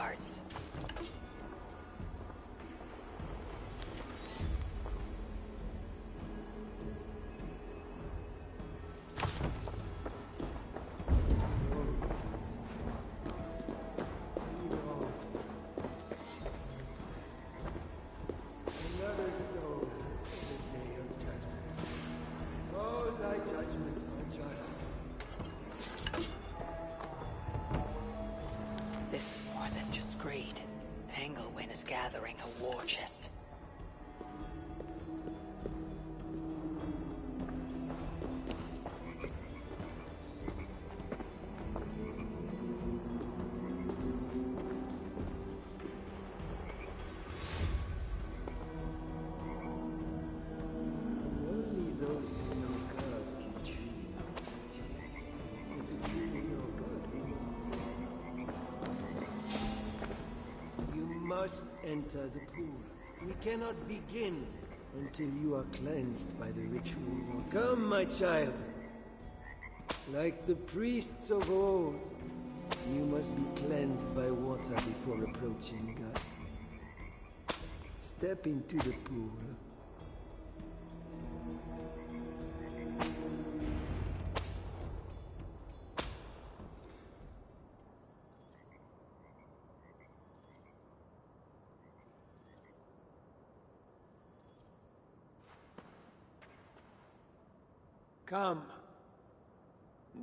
guards. This is more than just greed. Penguin is gathering a war chest. Only those who know God can truly know beauty. And to truly know God, we must say, you must enter the pool. We cannot begin until you are cleansed by the ritual water. Come, my child. Like the priests of old, you must be cleansed by water before approaching God. Step into the pool. Come.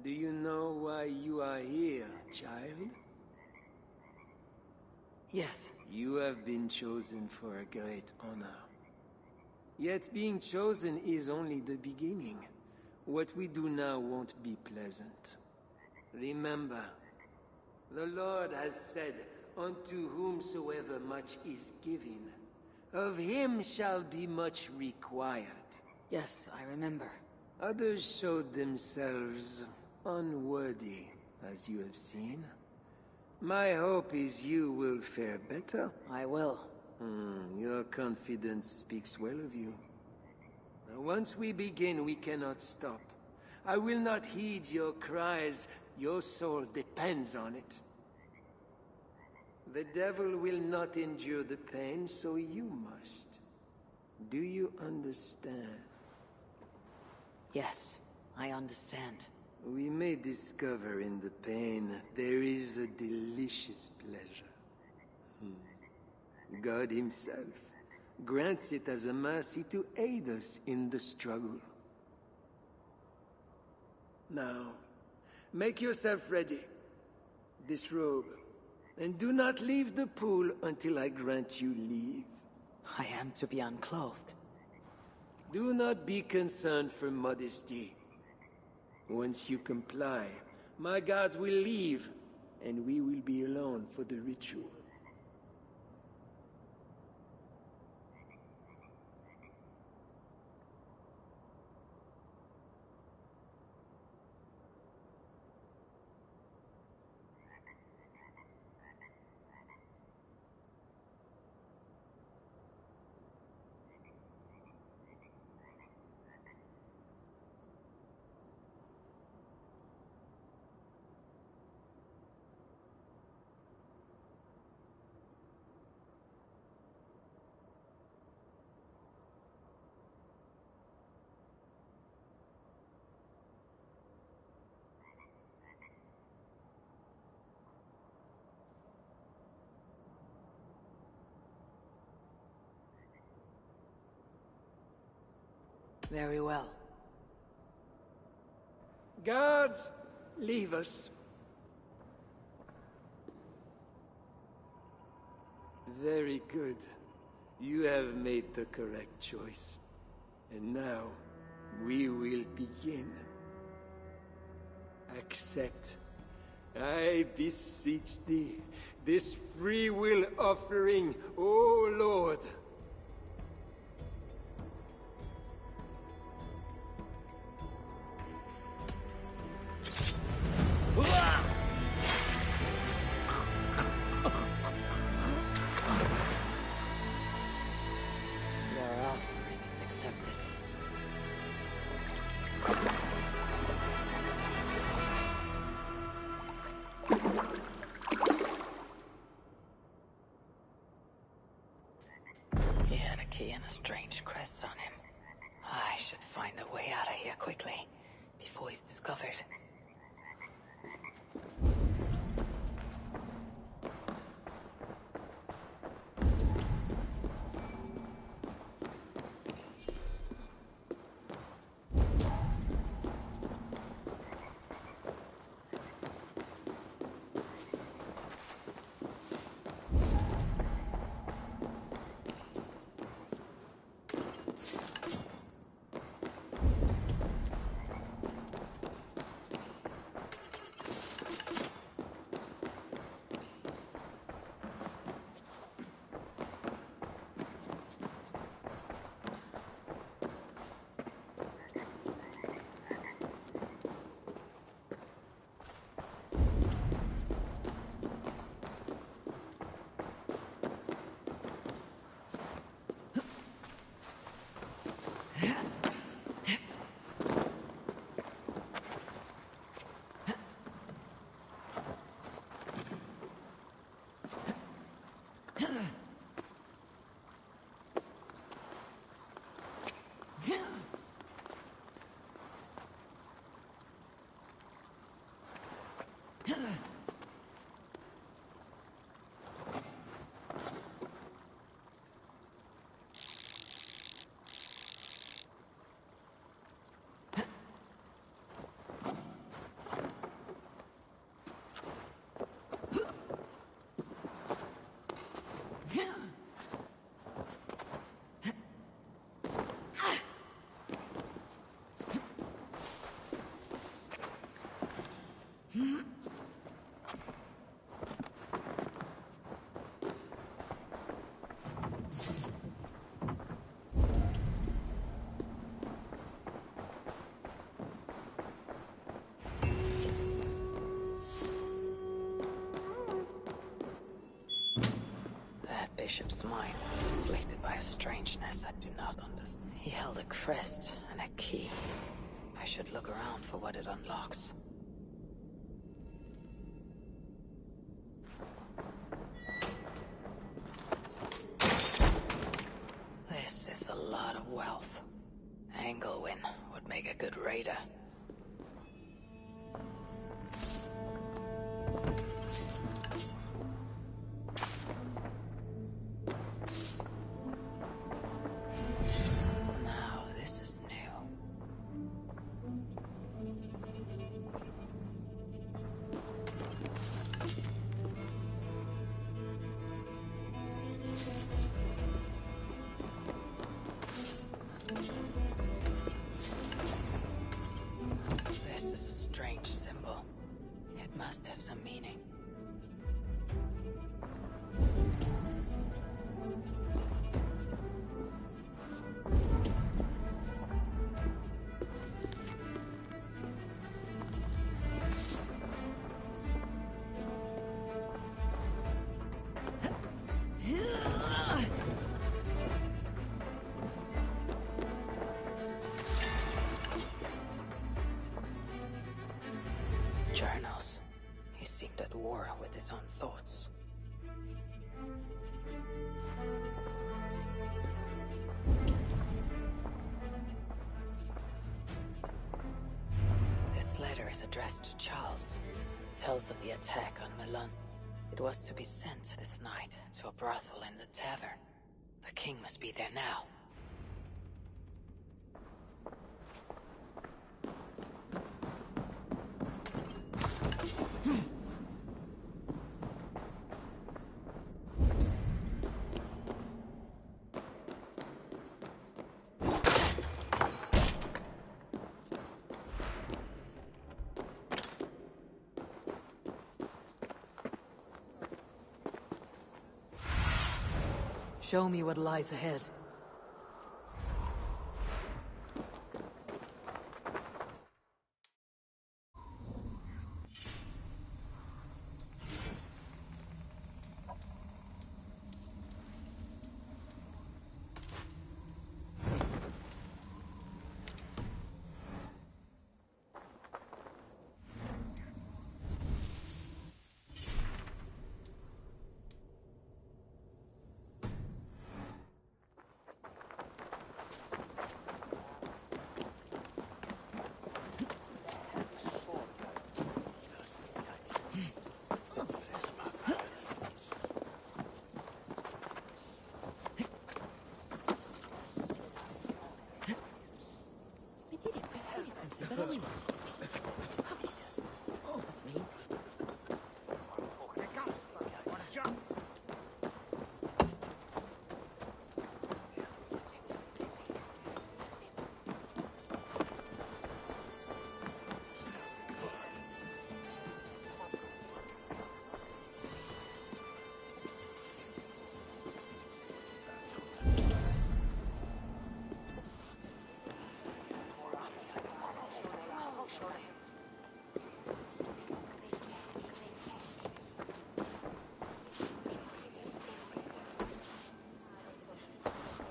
Do you know why you are here, child? Yes. You have been chosen for a great honor. Yet being chosen is only the beginning. What we do now won't be pleasant. Remember, the Lord has said, unto whomsoever much is given, of him shall be much required. Yes, I remember. Others showed themselves unworthy, as you have seen. My hope is you will fare better. I will. Your confidence speaks well of you. Now, once we begin, we cannot stop. I will not heed your cries. Your soul depends on it. The devil will not endure the pain, so you must. Do you understand? Yes, I understand. We may discover in the pain there is a delicious pleasure. God himself grants it as a mercy to aid us in the struggle. Now, make yourself ready. Disrobe, and do not leave the pool until I grant you leave. I am to be unclothed. Do not be concerned for modesty. Once you comply, my guards will leave, and we will be alone for the ritual. Very well. Guards, leave us. Very good. You have made the correct choice. And now, we will begin. Accept, I beseech thee, this free will offering, O Lord. Your offering is accepted. He had a key and a strange crest on him. I should find a way out of here quickly, before he's discovered. Bishop's mind was afflicted by a strangeness I do not understand. He held a crest and a key. I should look around for what it unlocks. This is a lot of wealth. Anglewin would make a good raider. Must have some meaning. Journals. He seemed at war with his own thoughts. This letter is addressed to Charles. It tells of the attack on Milan. It was to be sent this night to a brothel in the tavern. The king must be there now. Show me what lies ahead.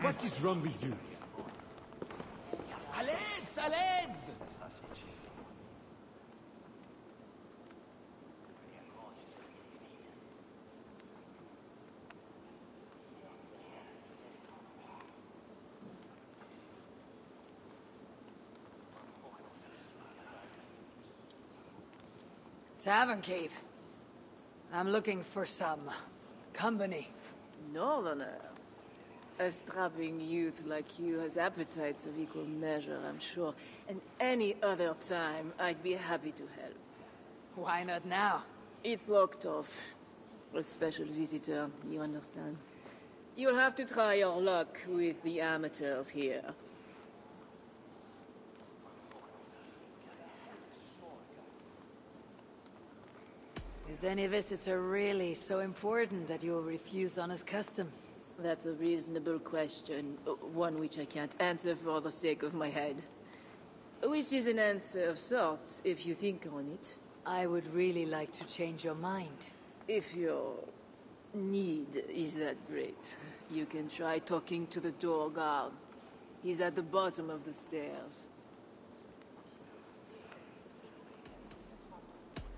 What is wrong with you? Alex! Alex! Tavern keep. I'm looking for some company. Northerner. A strapping youth like you has appetites of equal measure, I'm sure. And any other time, I'd be happy to help. Why not now? It's locked off. A special visitor, you understand? You'll have to try your luck with the amateurs here. Is any visitor really so important that you'll refuse honest custom? That's a reasonable question, one which I can't answer for the sake of my head. Which is an answer of sorts, if you think on it. I would really like to change your mind. If your need is that great, you can try talking to the door guard. He's at the bottom of the stairs.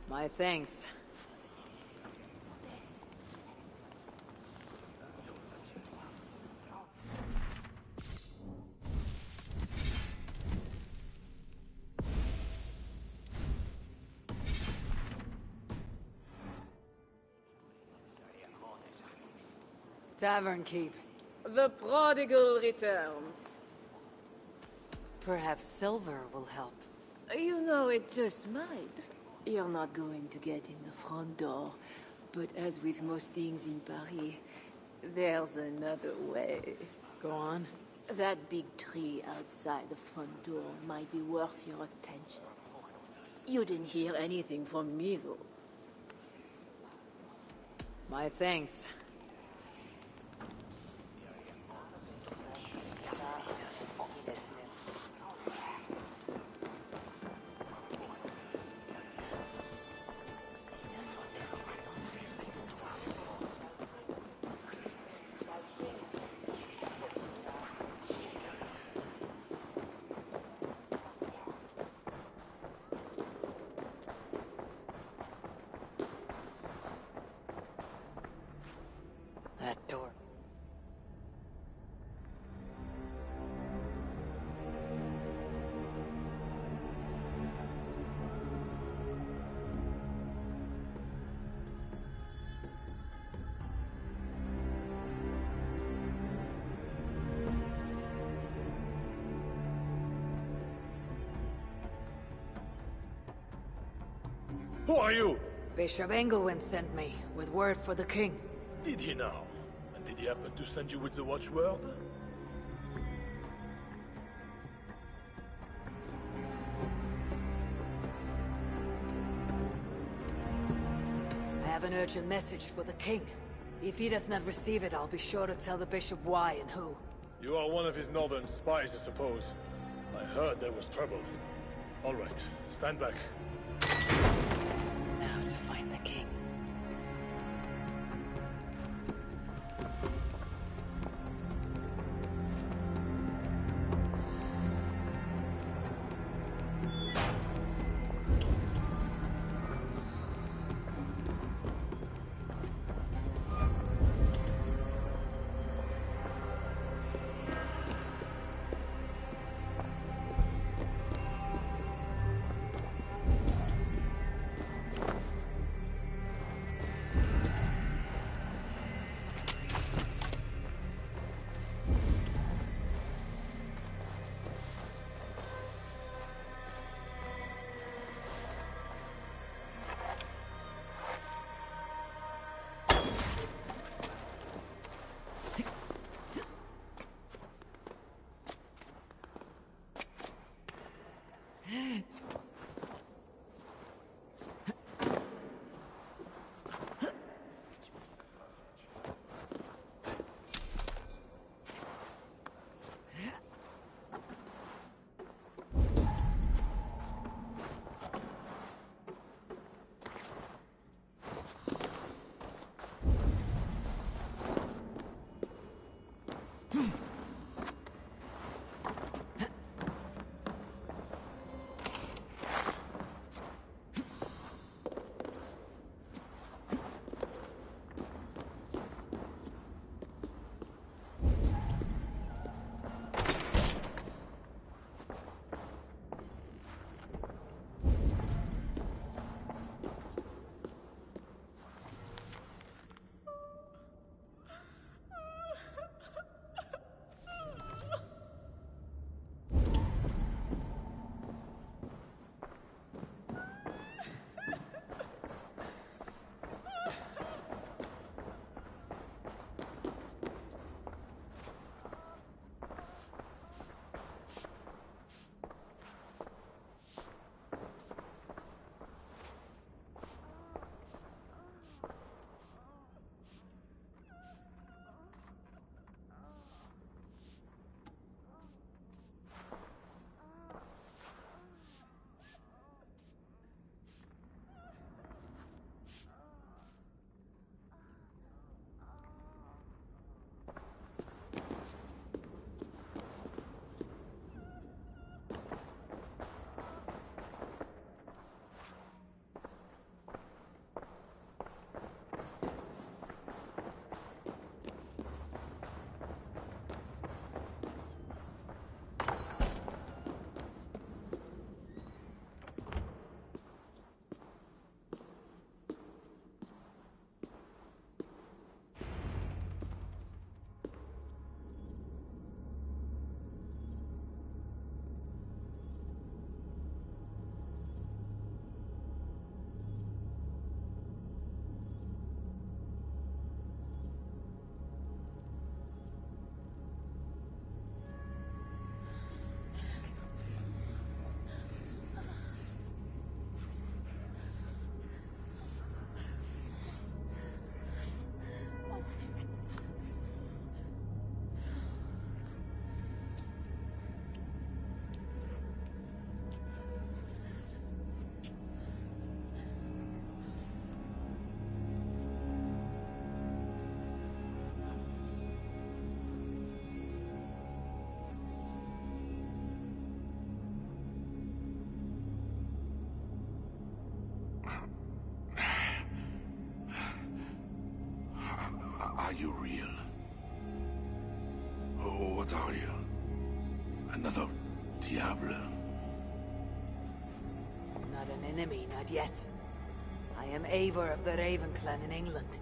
My thanks. Tavern keep. The prodigal returns. Perhaps silver will help. You know, it just might. You're not going to get in the front door, but as with most things in Paris, there's another way. Go on. That big tree outside the front door might be worth your attention. You didn't hear anything from me, though. My thanks. That door. Who are you? Bishop Engelwin sent me with word for the king. Did he now? And did he happen to send you with the watchword? I have an urgent message for the king. If he does not receive it, I'll be sure to tell the bishop why and who. You are one of his northern spies, I suppose. I heard there was trouble. All right, stand back. Now to find the king. you real? Oh, what are you? Another Diablo? Not an enemy, not yet. I am Eivor of the Raven Clan in England.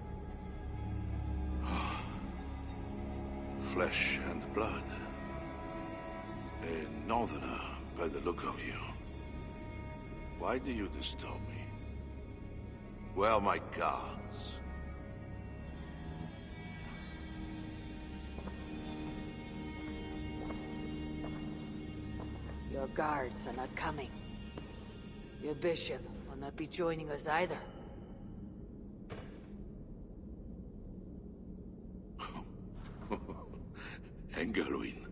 Flesh and blood. A northerner, by the look of you. Why do you disturb me? Where are my guards? Your guards are not coming. Your bishop will not be joining us either. Engelwin,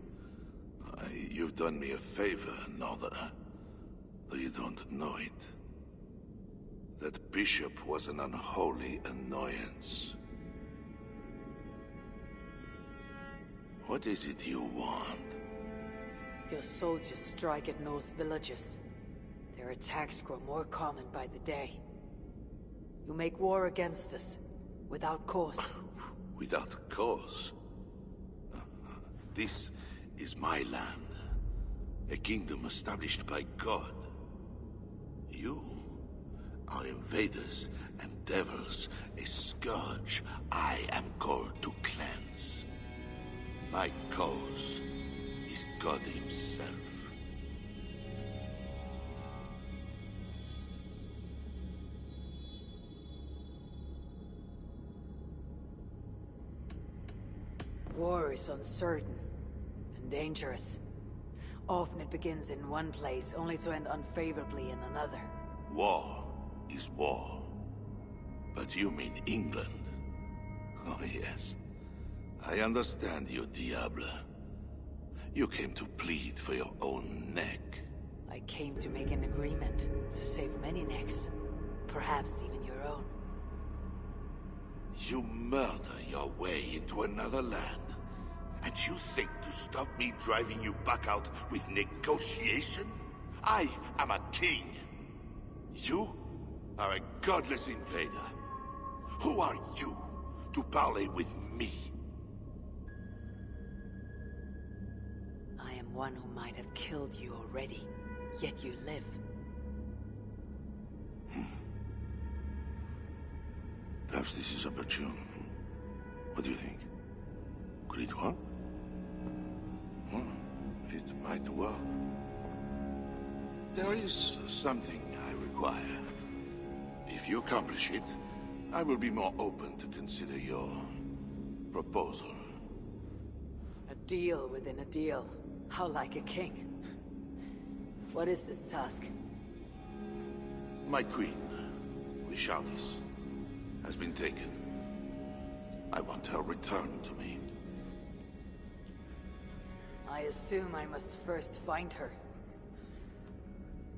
you've done me a favor, Northerner, though you don't know it. That bishop was an unholy annoyance. What is it you want? Your soldiers strike at Norse villages. Their attacks grow more common by the day. You make war against us, without cause. Without cause? This is my land. A kingdom established by God. You are invaders and devils, a scourge I am called to cleanse. My cause is God himself. War is uncertain and dangerous. Often it begins in one place, only to end unfavorably in another. War is war. But you mean England? Oh yes. I understand you, Diable. You came to plead for your own neck. I came to make an agreement to save many necks. Perhaps even your own. You murder your way into another land. And you think to stop me driving you back out with negotiation? I am a king. You are a godless invader. Who are you to parley with me? I am one who might have killed you already, yet you live. Perhaps this is opportune. What do you think? Could it work? It might work. There is something I require. If you accomplish it, I will be more open to consider your proposal. A deal within a deal. How like a king. What is this task? My queen, Richardis, has been taken. I want her returned to me. I assume I must first find her.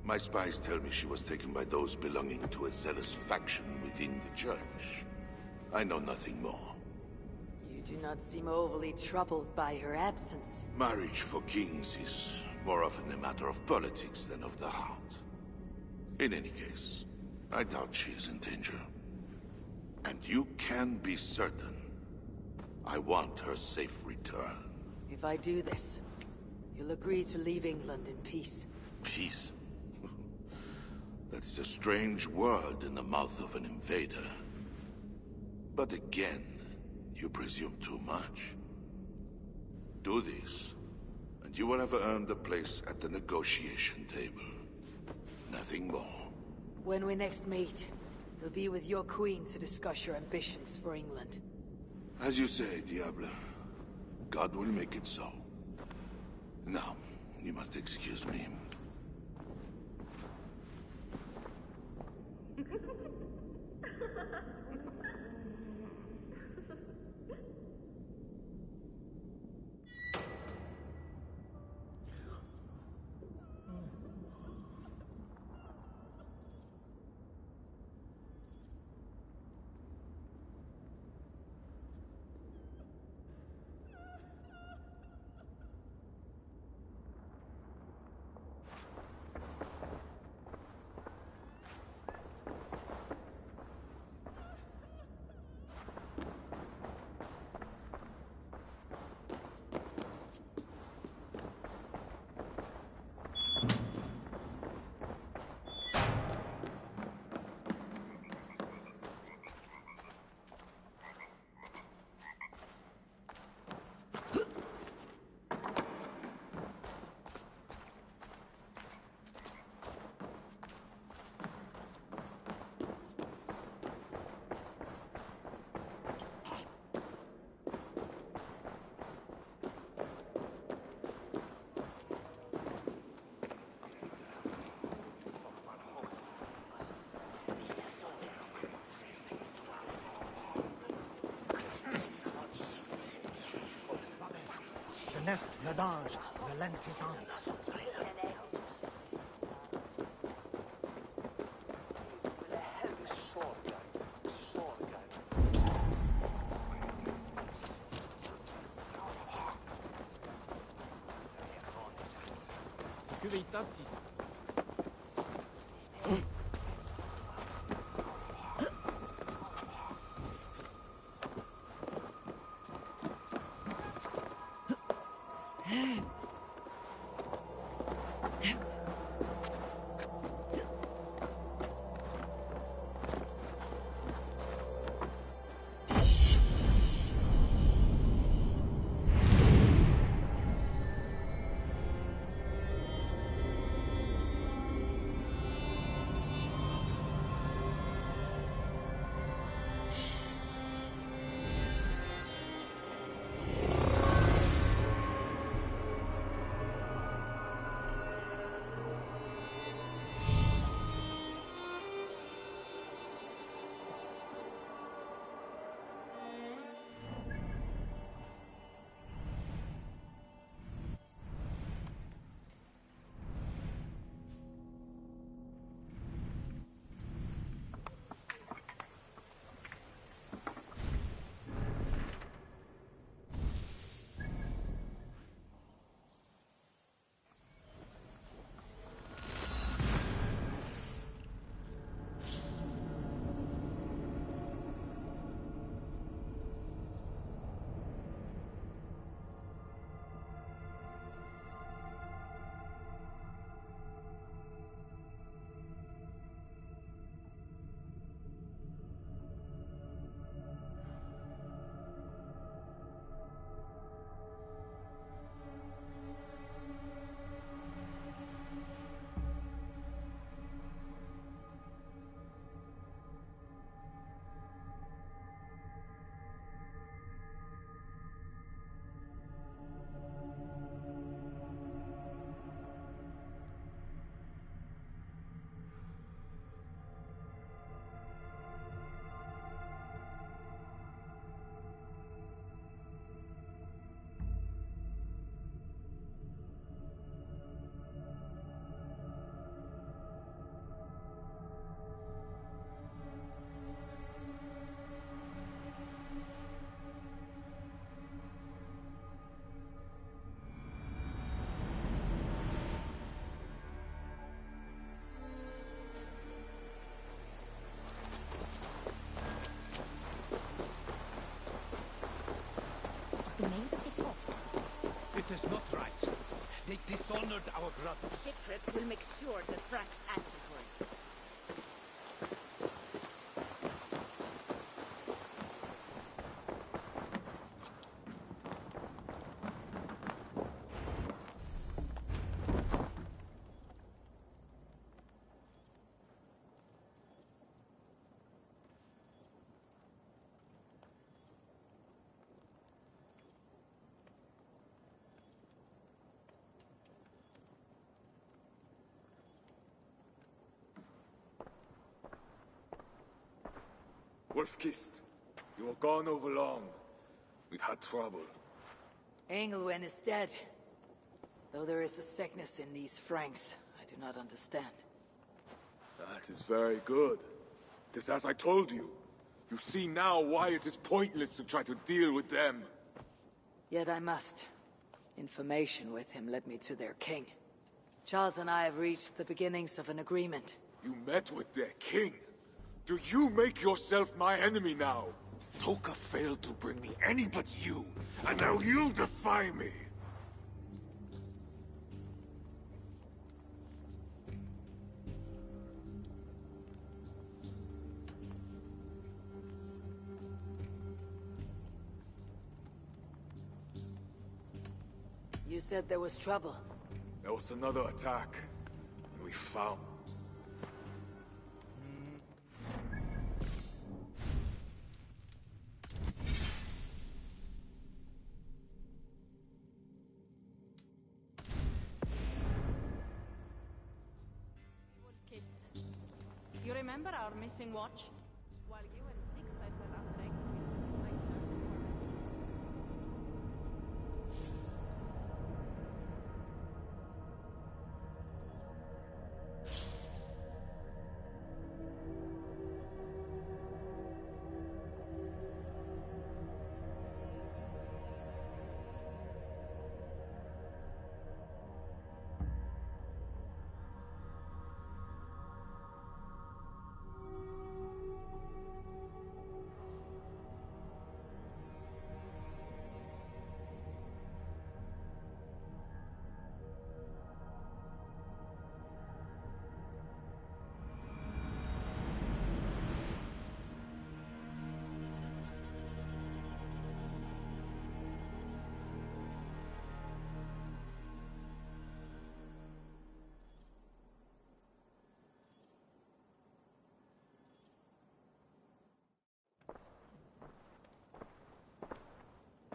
My spies tell me she was taken by those belonging to a zealous faction within the church. I know nothing more. You do not seem overly troubled by her absence. Marriage for kings is more often a matter of politics than of the heart. In any case, I doubt she is in danger. And you can be certain I want her safe return. If I do this, you'll agree to leave England in peace. Peace? That is a strange word in the mouth of an invader. But again, you presume too much. Do this, and you will have earned a place at the negotiation table. Nothing more. When we next meet, you'll be with your queen to discuss your ambitions for England. As you say, Diable. God will make it so. Now, you must excuse me. Ce n'est le danger, le lentissant. It is not right. They dishonored our brothers. Secret will make sure the Franks answer for it. Wolf-Kissed, you were gone over long. We've had trouble. Engelwen is dead. Though there is a sickness in these Franks, I do not understand. That is very good. It is as I told you. You see now why it is pointless to try to deal with them. Yet I must. Information with him led me to their king. Charles and I have reached the beginnings of an agreement. You met with their king? Do you make yourself my enemy now? Toka failed to bring me any but you, and now you defy me! You said there was trouble. There was another attack, and we found... You remember our missing watch? While you and Six were up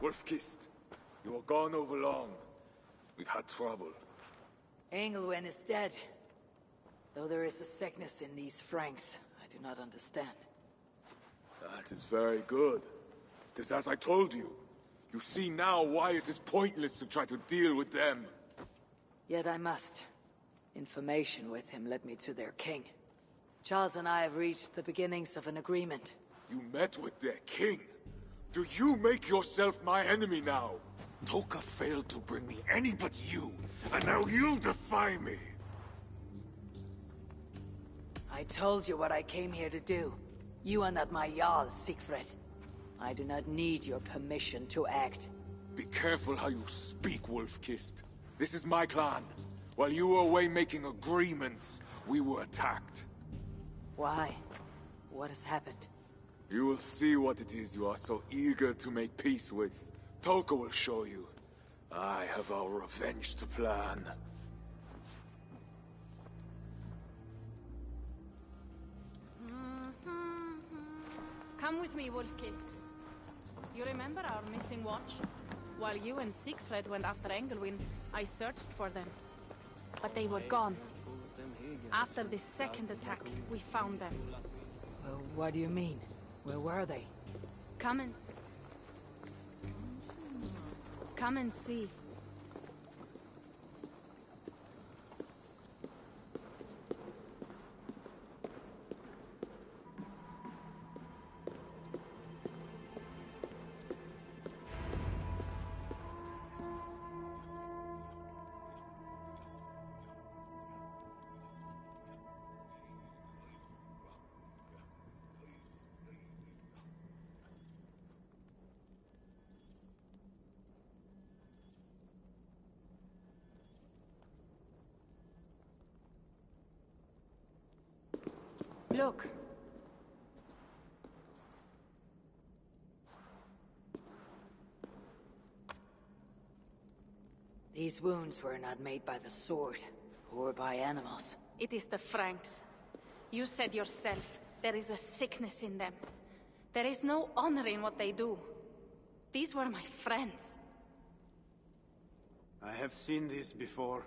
Wolf-Kissed, you were gone over long. We've had trouble. Engelwin is dead. Though there is a sickness in these Franks, I do not understand. That is very good. It is as I told you. You see now why it is pointless to try to deal with them. Yet I must. Information with him led me to their king. Charles and I have reached the beginnings of an agreement. You met with their king? Do you make yourself my enemy now? Toka failed to bring me any but you, and now you defy me! I told you what I came here to do. You are not my Jarl, Siegfried. I do not need your permission to act. Be careful how you speak, Wolf-Kissed. This is my clan. While you were away making agreements, we were attacked. Why? What has happened? You will see what it is you are so eager to make peace with. Toka will show you. I have our revenge to plan. Come with me, Wolf-Kissed. You remember our missing watch? While you and Siegfried went after Engelwin, I searched for them. But they were gone. After the second attack, we found them. Well, what do you mean? Where were they? Come and see. Look. These wounds were not made by the sword, or by animals. It is the Franks. You said yourself, there is a sickness in them. There is no honor in what they do. These were my friends. I have seen this before.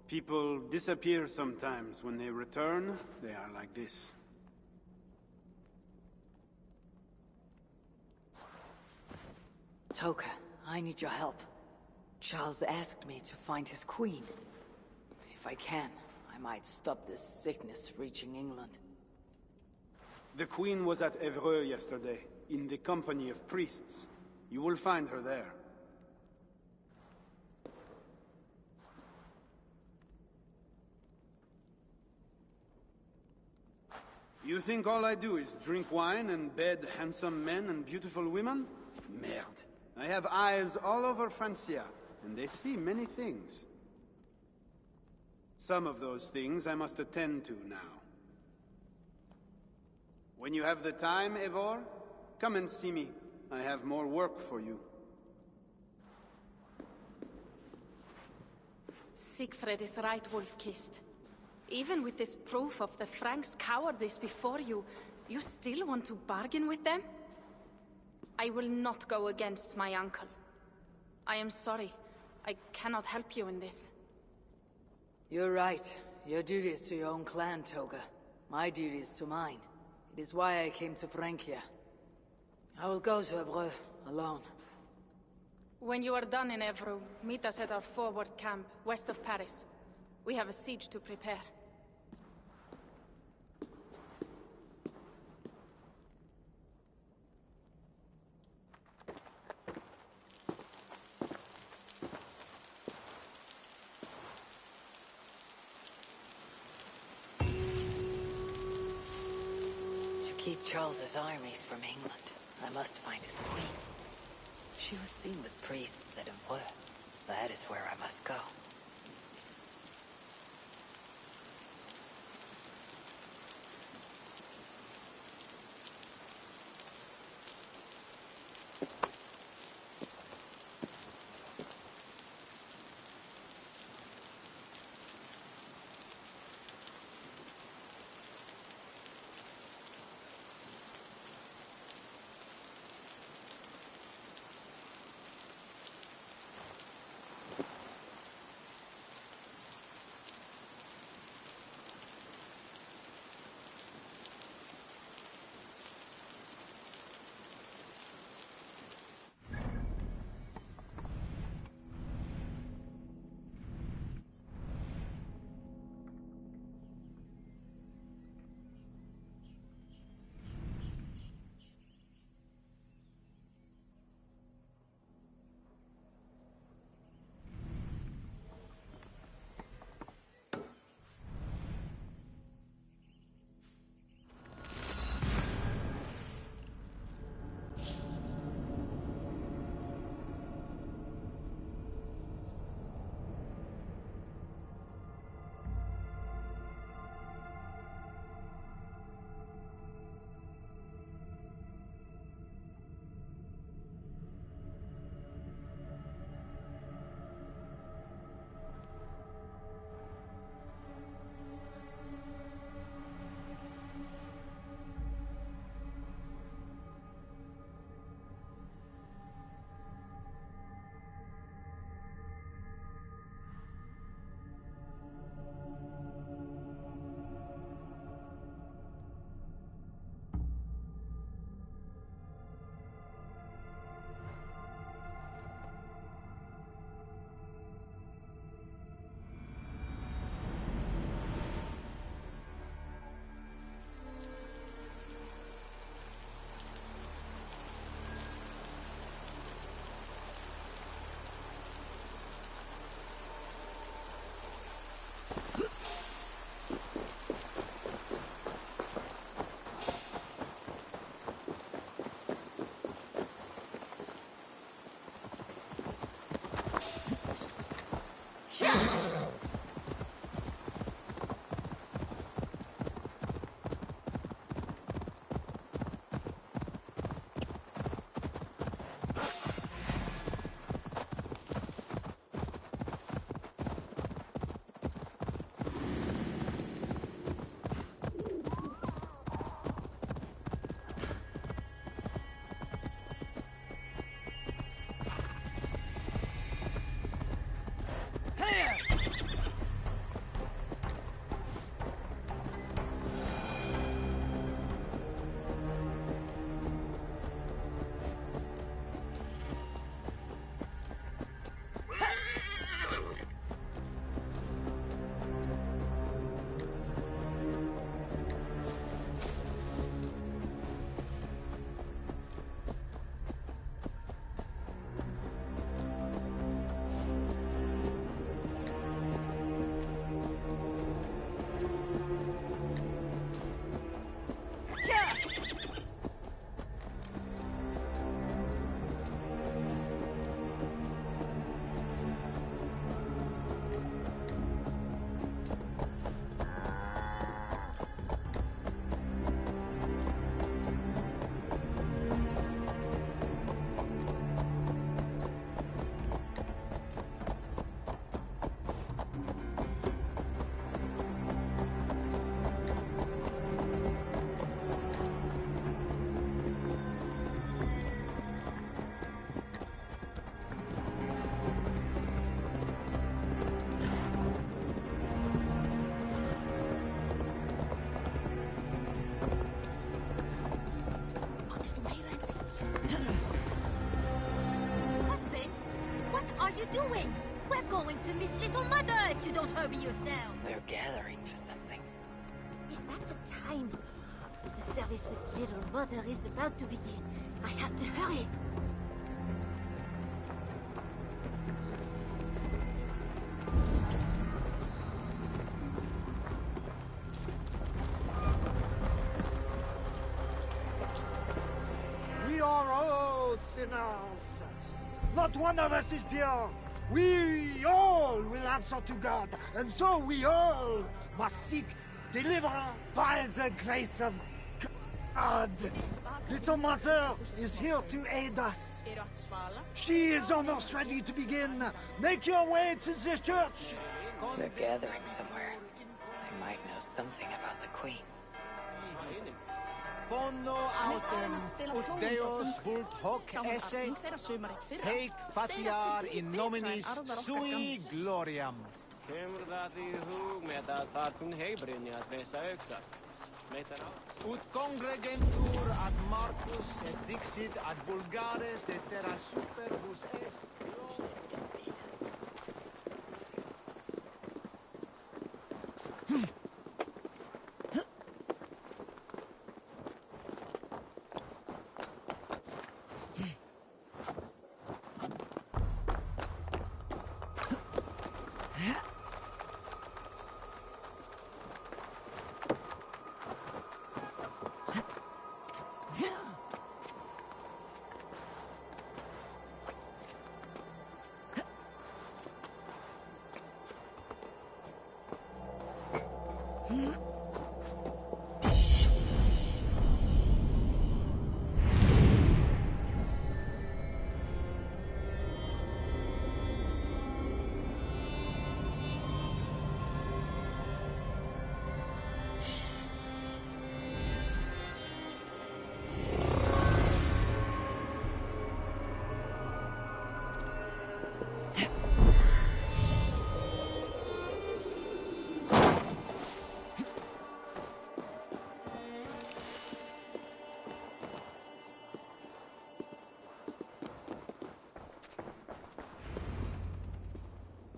People disappear sometimes. When they return, they are like this. Toka, I need your help. Charles asked me to find his queen. If I can, I might stop this sickness reaching England. The queen was at Evreux yesterday, in the company of priests. You will find her there. You think all I do is drink wine and bed handsome men and beautiful women? Merde. I have eyes all over Francia, and they see many things. Some of those things I must attend to now. When you have the time, Eivor, come and see me. I have more work for you. Siegfried is right, Wolf-Kissed. Even with this proof of the Franks' cowardice before you, you still want to bargain with them? I will not go against my uncle. I am sorry. I cannot help you in this. You're right. Your duty is to your own clan, Toga. My duty is to mine. It is why I came to Francia. I will go to Evreux alone. When you are done in Evreux, meet us at our forward camp, west of Paris. We have a siege to prepare. Keep Charles's armies from England. I must find his queen. She was seen with priests at Evreux. That is where I must go. doing? We're going to miss Little Mother if you don't hurry yourself. They're gathering for something. Is that the time? The service with Little Mother is about to begin. I have to hurry. We are all sinners. Not one of us is pure. We all will answer to God, and so we all must seek deliverance by the grace of God. Little Mother is here to aid us. She is almost ready to begin. Make your way to the church. They're gathering somewhere. They might know something about the Queen. Pono autem ut Deus vult hoc esse, heic patiar in nominis sui gloriam. Ut congregentur ad Marcus et dixit ad vulgares de terra superbus est.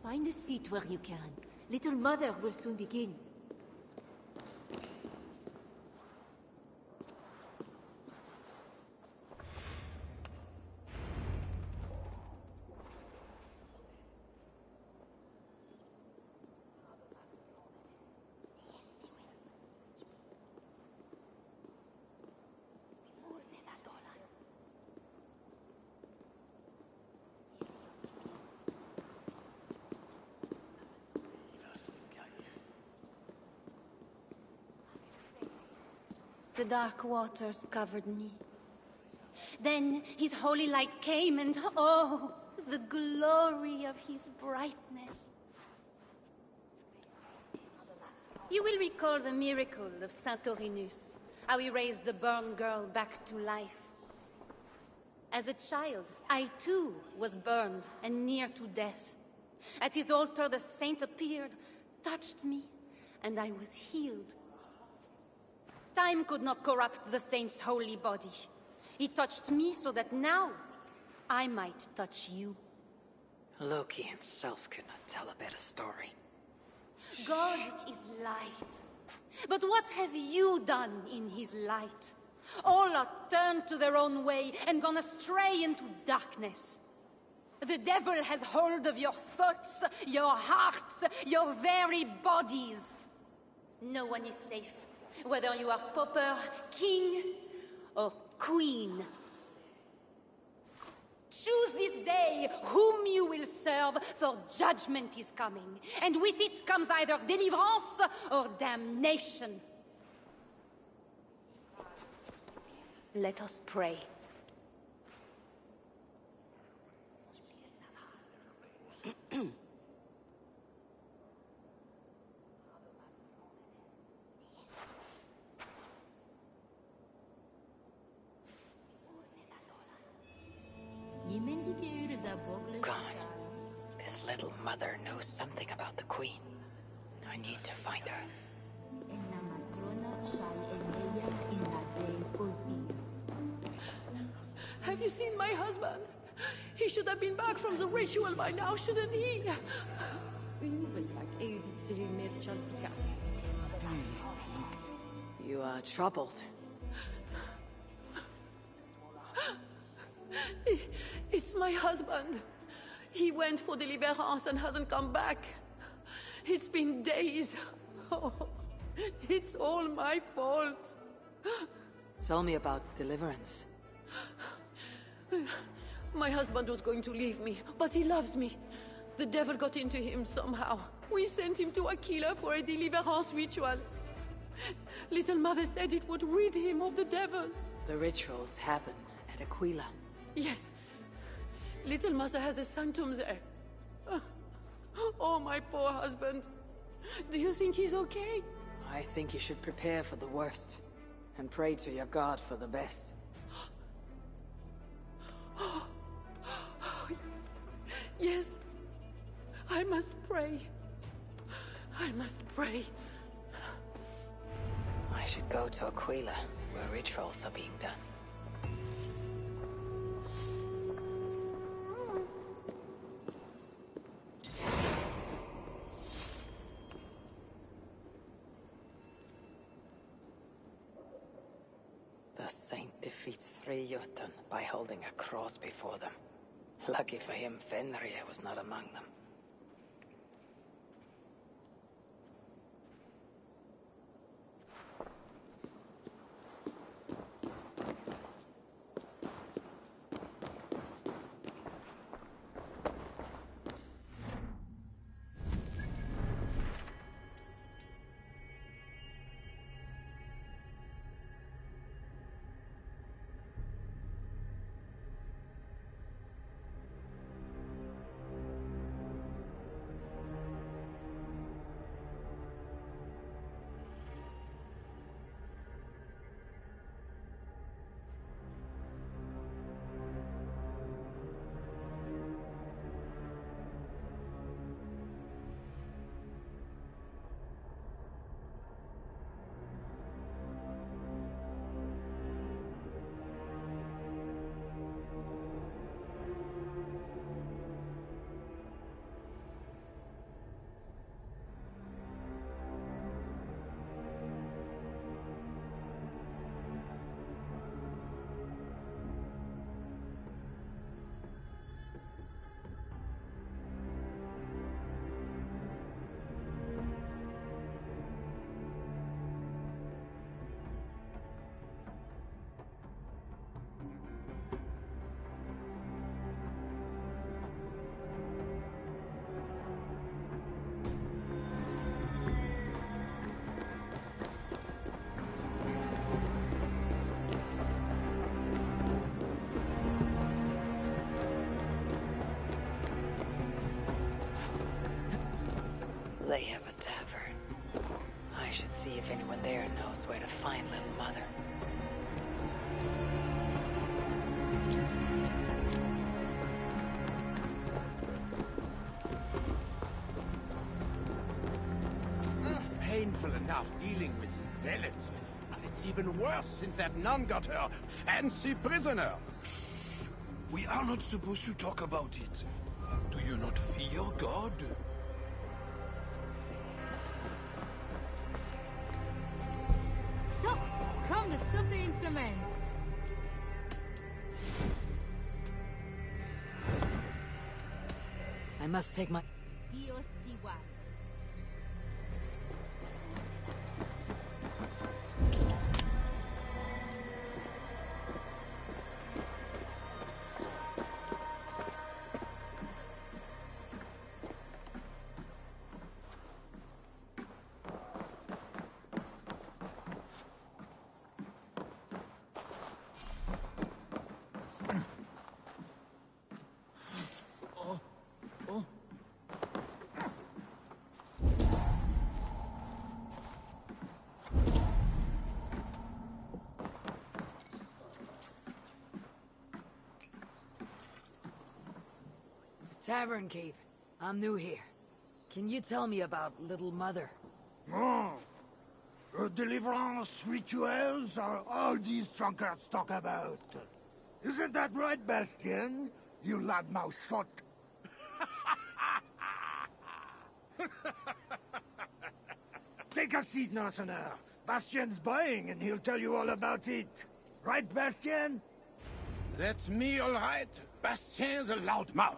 Find a seat where you can. Little Mother will soon begin. The dark waters covered me. Then his holy light came and oh, the glory of his brightness. You will recall the miracle of Santorinus, how he raised the burned girl back to life. As a child, I too was burned and near to death. At his altar the saint appeared, touched me, and I was healed. Time could not corrupt the saint's holy body. He touched me so that now I might touch you. Loki himself could not tell a better story. God is light. But what have you done in his light? All are turned to their own way and gone astray into darkness. The devil has hold of your thoughts, your hearts, your very bodies. No one is safe, whether you are pauper, king, or queen. Choose this day whom you will serve, for judgment is coming, and with it comes either deliverance or damnation. Let us pray. Gone. This little mother knows something about the Queen. I need to find her. Have you seen my husband? He should have been back from the ritual by now, shouldn't he? You are troubled. It's my husband. He went for deliverance and hasn't come back. It's been days. Oh, it's all my fault. Tell me about deliverance. My husband was going to leave me, but he loves me. The devil got into him somehow. We sent him to Aquila for a deliverance ritual. Little Mother said it would rid him of the devil. The rituals happen at Aquila. Yes. Little Mother has a sanctum there. Oh, my poor husband. Do you think he's okay? I think you should prepare for the worst and pray to your God for the best. Yes. I must pray. I must pray. I should go to Aquila, where rituals are being done. The saint defeats 3 Jotun by holding a cross before them. Lucky for him, Fenrir was not among them. They have a tavern. I should see if anyone there knows where to find Little Mother. It's painful enough dealing with zealots, but it's even worse since that nun got her fancy prisoner. We are not supposed to talk about it. Do you not fear God? So, come the supper in cements. I must take my... Dios te guarde. Tavern Keep. I'm new here. Can you tell me about Little Mother? Oh. Deliverance rituals are all these drunkards talk about. Isn't that right, Bastien? You loudmouth shot. Take a seat, Northerner. Bastien's buying, and he'll tell you all about it. Right, Bastien? That's me, all right. Bastien's a loudmouth.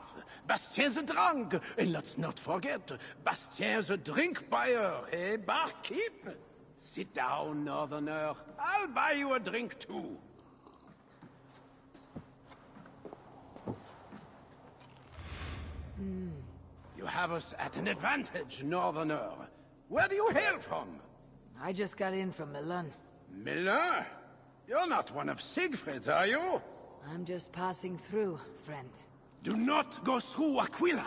Bastien's a drunk. And let's not forget, Bastien's a drink buyer, eh, barkeep? Sit down, Northerner. I'll buy you a drink, too. You have us at an advantage, Northerner. Where do you hail from? I just got in from Milan. Milan? You're not one of Siegfried's, are you? I'm just passing through, friend. Do not go through Aquila.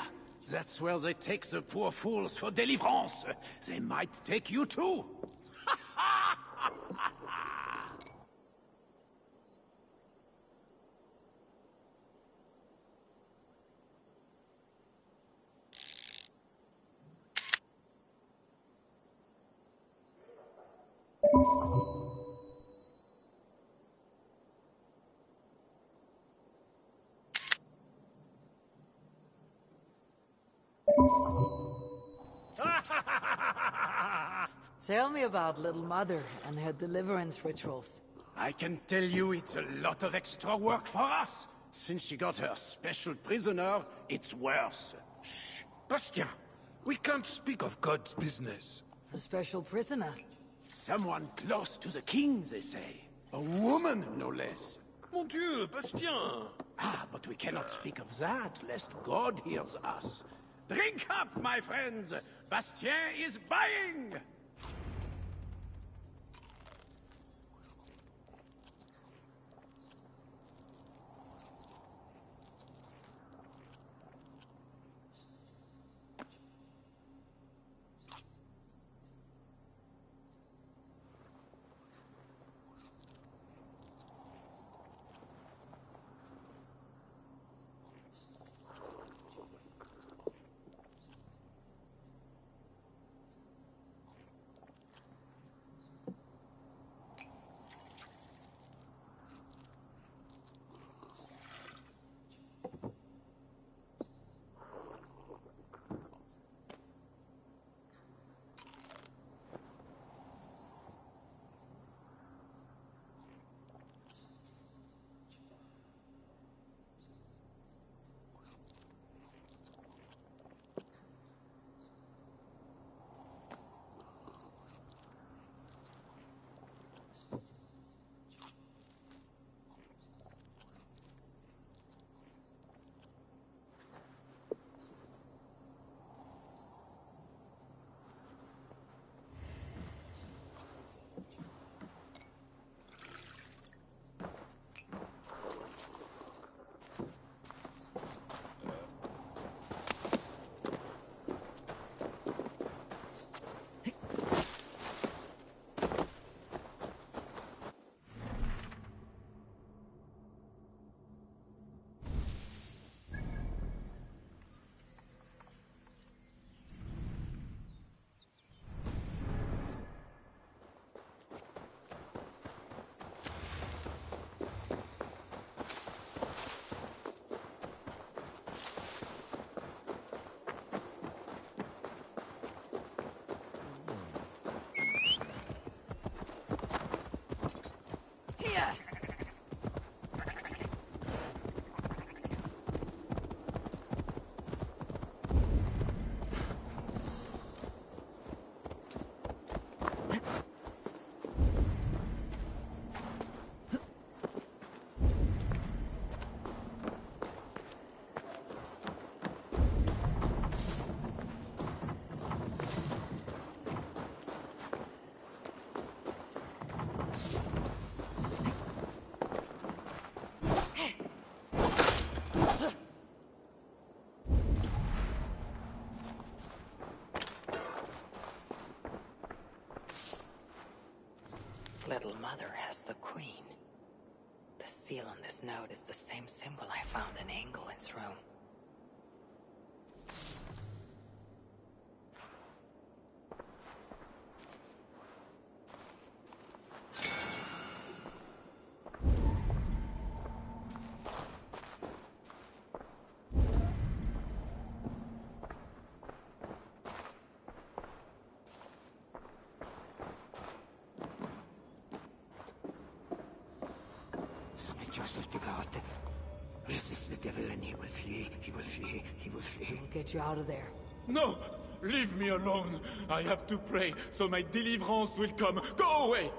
That's where they take the poor fools for deliverance. They might take you too. Tell me about Little Mother and her deliverance rituals. I can tell you it's a lot of extra work for us. Since she got her special prisoner, it's worse. Shh! Bastien! We can't speak of God's business. A special prisoner? Someone close to the king, they say. A woman, no less. Mon Dieu, Bastien! Ah, but we cannot speak of that, lest God hears us. Drink up, my friends! Bastien is buying! Here! Little Mother has the Queen. The seal on this note is the same symbol I found in Engelin's room. Yourself to God. Resist the devil and he will flee. He will flee. He will flee. We'll get you out of there. No! Leave me alone! I have to pray, so my deliverance will come. Go away!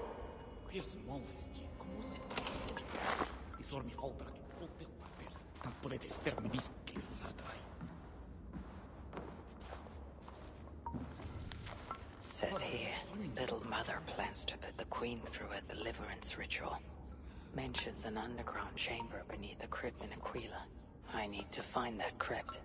Says here, Little Mother plans to put the Queen through a deliverance ritual. Mentions an underground chamber beneath the crypt in Aquila. I need to find that crypt.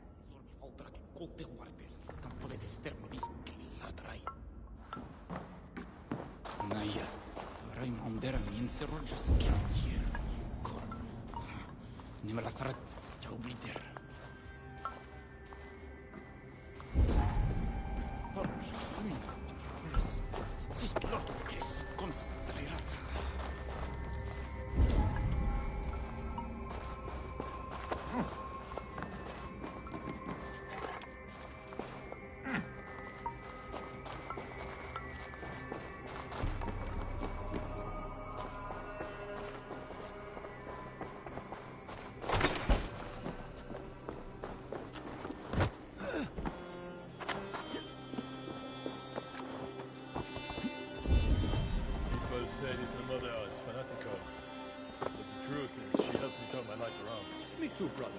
Too, brother.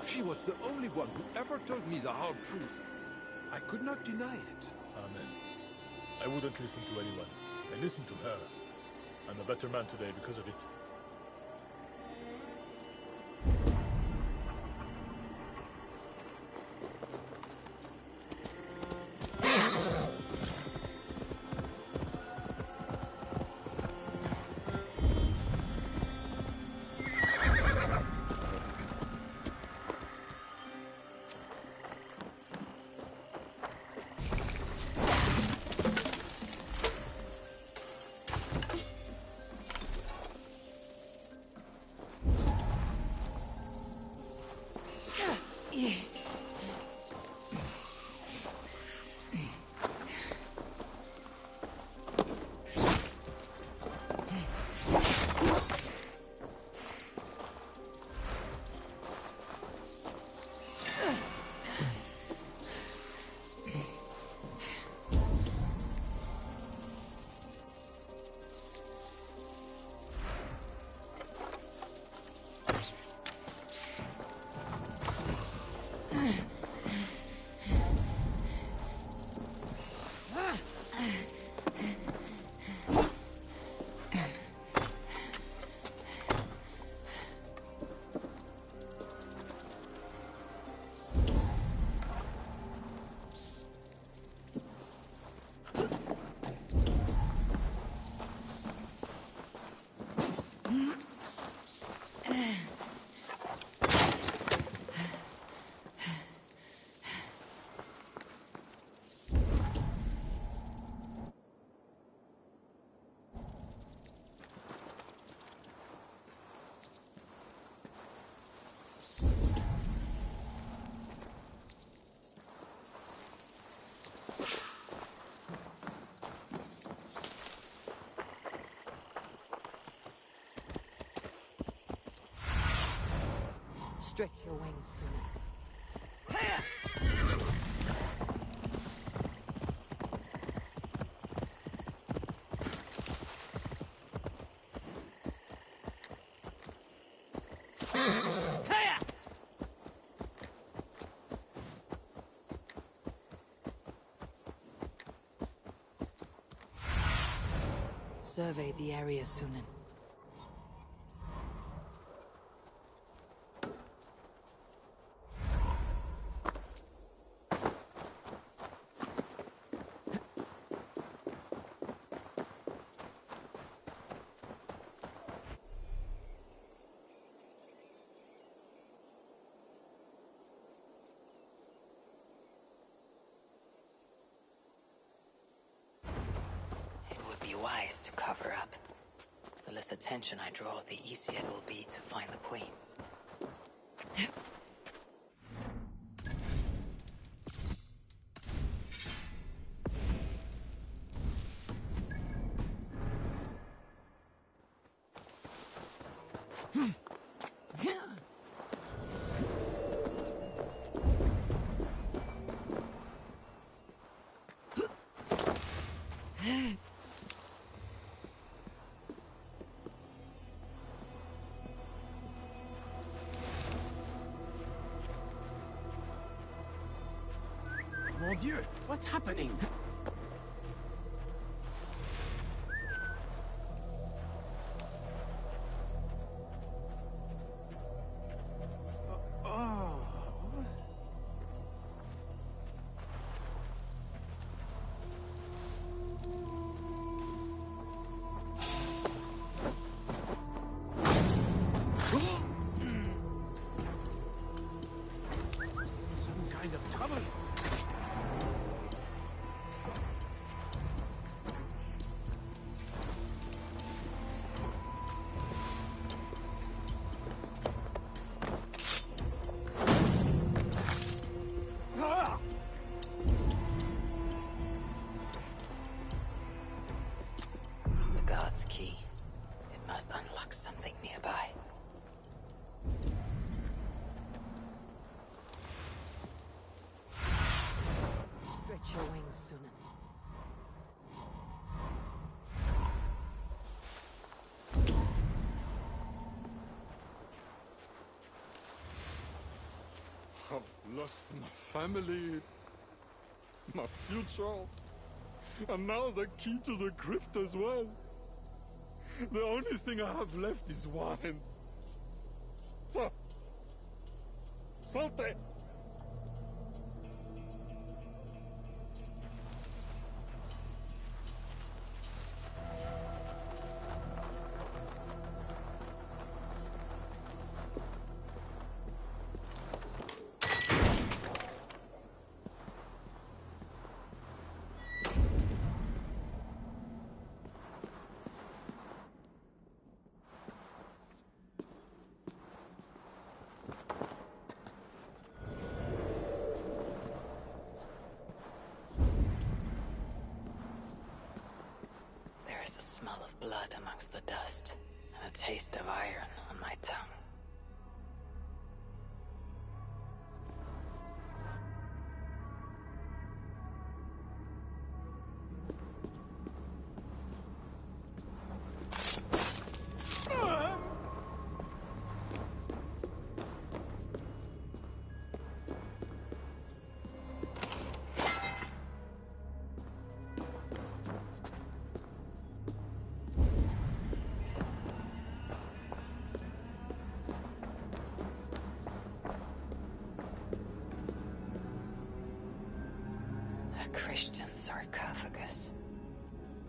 She was the only one who ever told me the hard truth. I could not deny it. Amen. I wouldn't listen to anyone. I listened to her. I'm a better man today because of it. Stretch your wings, Sunan. Survey the area, Sunan. Wise to cover up. The less attention I draw, the easier it will be to find the Queen. Mon Dieu, what's happening? Some kind of trouble. The God's key. It must unlock something nearby. Stretch your wings, Sunan. I've lost my family, my future, and now the key to the crypt as well. The only thing I have left is wine. So, Salte! There is a smell of blood amongst the dust, and a taste of iron on my tongue. A Christian sarcophagus.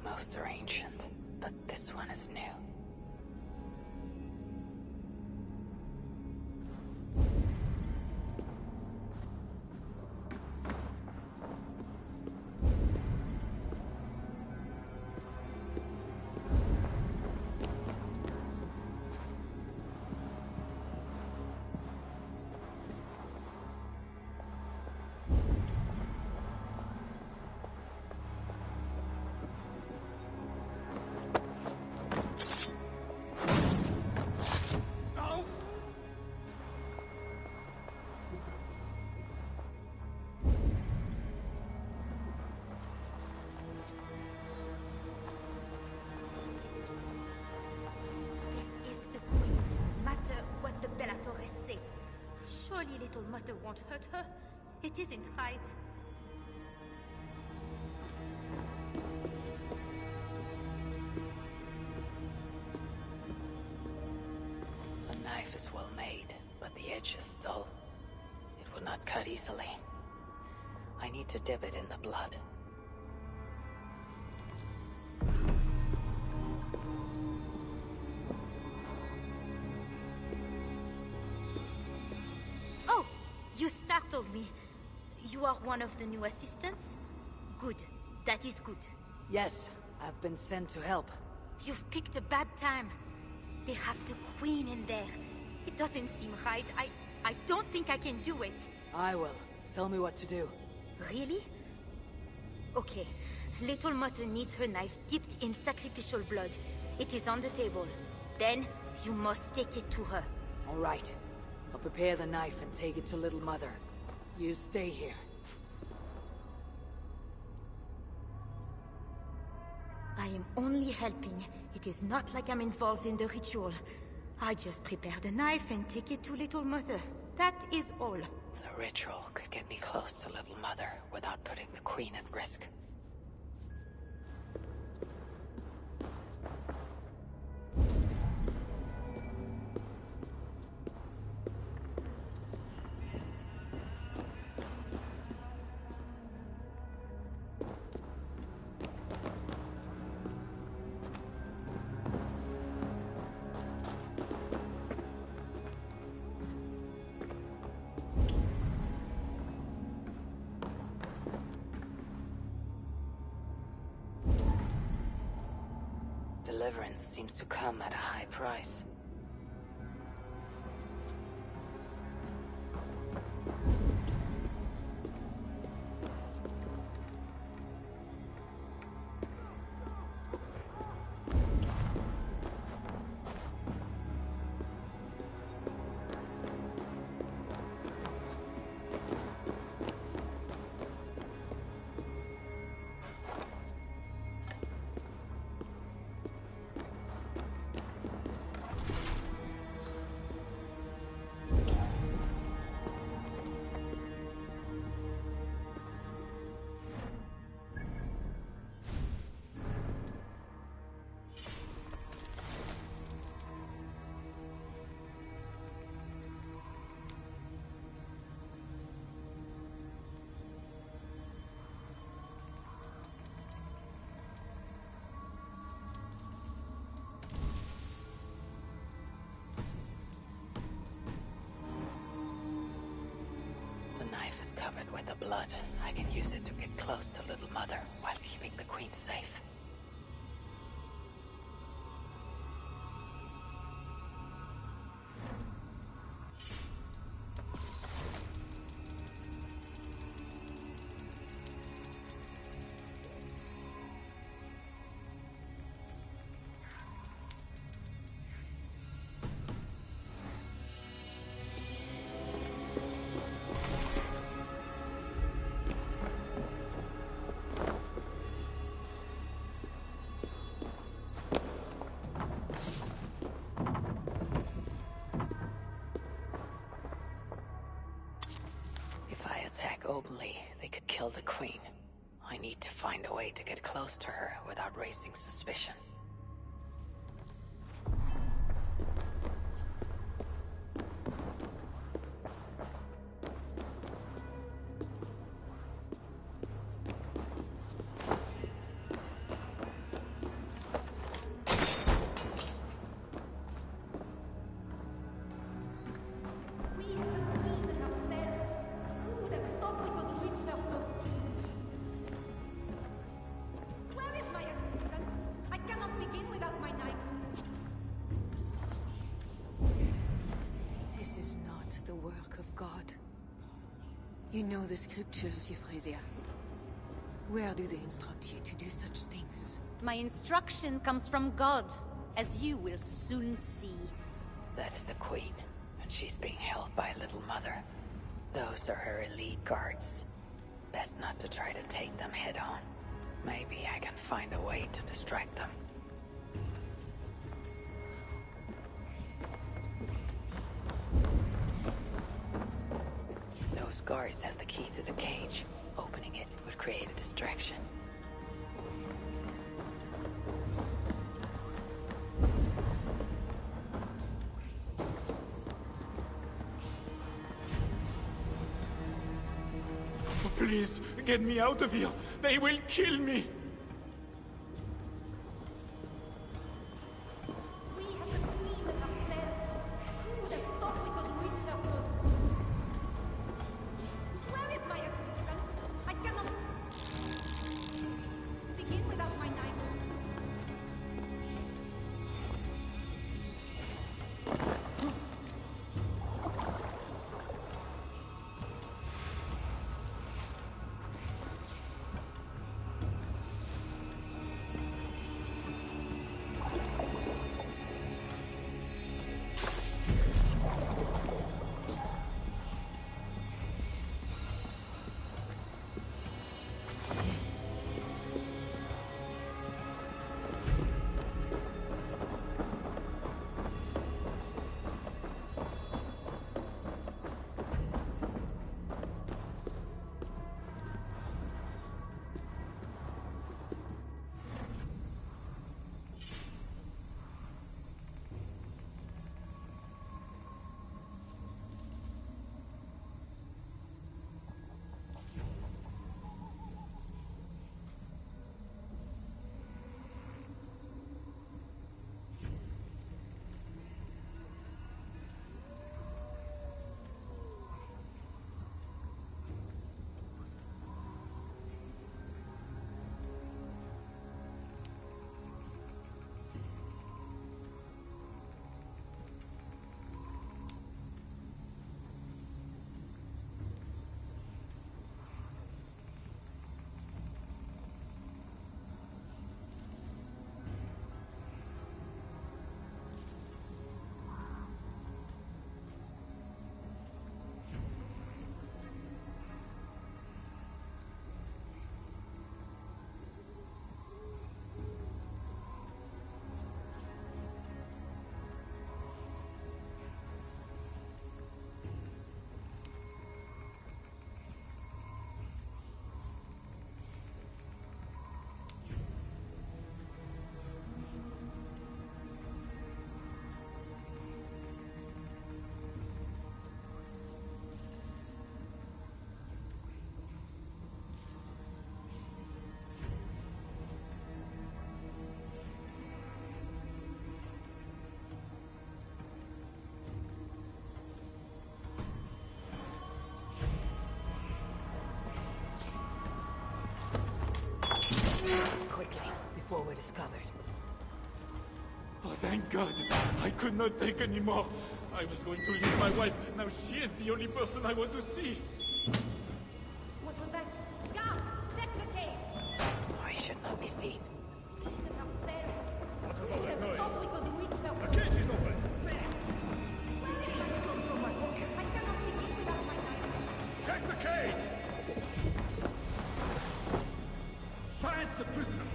Most are ancient, but this one is new. Little Mother won't hurt her. It isn't right. The knife is well made, but the edge is dull. It will not cut easily. I need to dip it in the blood. Oh, you startled me. You are one of the new assistants? Good. That is good. Yes, I've been sent to help. You've picked a bad time. They have the Queen in there. It doesn't seem right. I don't think I can do it. I will. Tell me what to do. Really? Okay. Little Mother needs her knife dipped in sacrificial blood. It is on the table. Then, you must take it to her. All right. I'll prepare the knife and take it to Little Mother. You stay here. I am only helping. It is not like I'm involved in the ritual. I just prepare the knife and take it to Little Mother. That is all. The ritual could get me close to Little Mother without putting the Queen at risk. Deliverance seems to come at a high price. Is covered with the blood. I can use it to get close to Little Mother while keeping the Queen safe. Openly, they could kill the Queen. I need to find a way to get close to her without raising suspicion. You know the scriptures, Euphrasia. Where do they instruct you to do such things? My instruction comes from God, as you will soon see. That is the Queen, and she's being held by Little Mother. Those are her elite guards. Best not to try to take them head on. Maybe I can find a way to distract them. guards have the key to the cage. Opening it would create a distraction. Please, get me out of here. They will kill me. Quickly, before we're discovered. Oh, thank God. I could not take any more. I was going to leave my wife. Now she is the only person I want to see. What was that? Guards, check the cage! I should not be seen. The cage is open. Check the cage! Find the prisoner.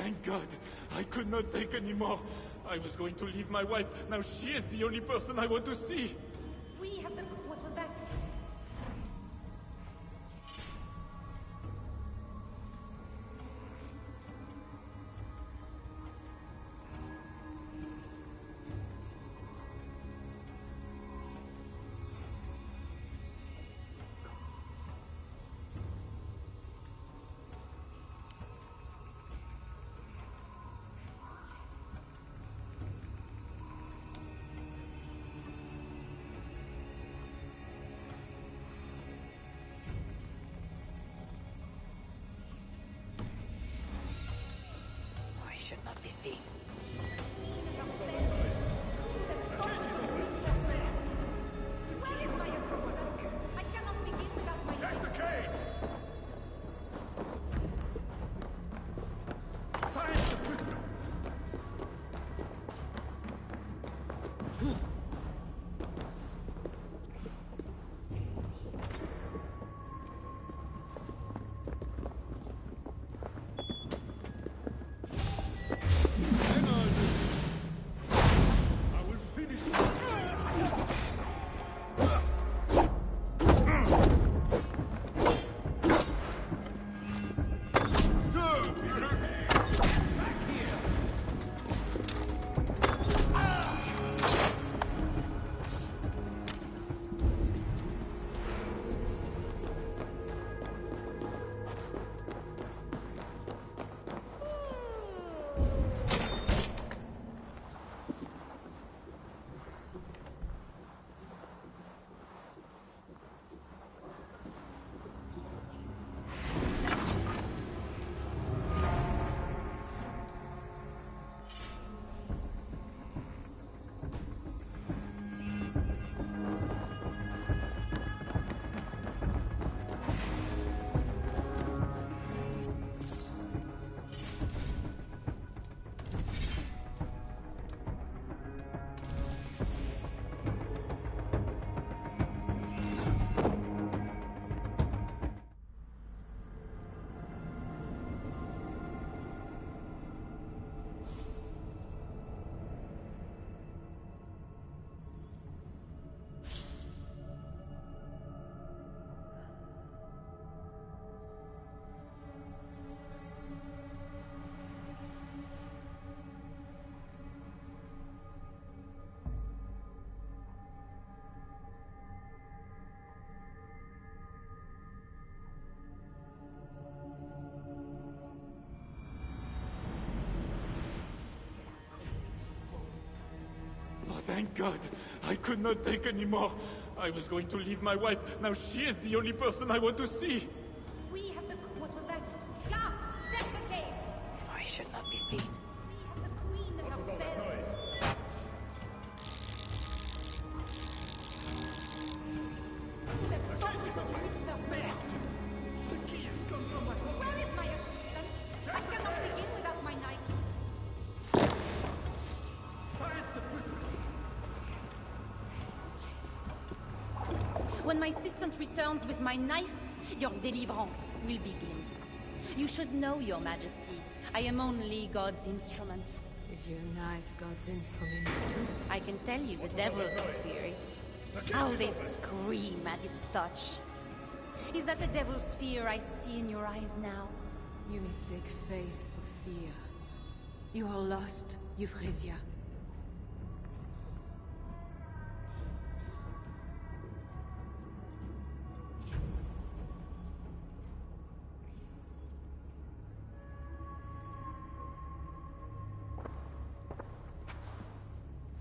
thank God. I could not take any more. I was going to leave my wife. Now she is the only person I want to see. We have the... What was that? Should not be seen. Where is my assistant? I cannot begin without my... Take the cave! Find the prisoner! Thank God. I could not take any more. I was going to leave my wife. Now she is the only person I want to see. We have the... What was that? Guard! Check the cave! I should not be seen. We have the queen upstairs. Where is my assistant? I cannot begin without my knife. When my assistant returns with my knife, your deliverance will begin. You should know, Your Majesty, I am only God's instrument. Is your knife God's instrument too? I can tell you the devils fear it. How they scream at its touch. Is that the devil's fear I see in your eyes now? You mistake faith for fear. You are lost, Euphrasia.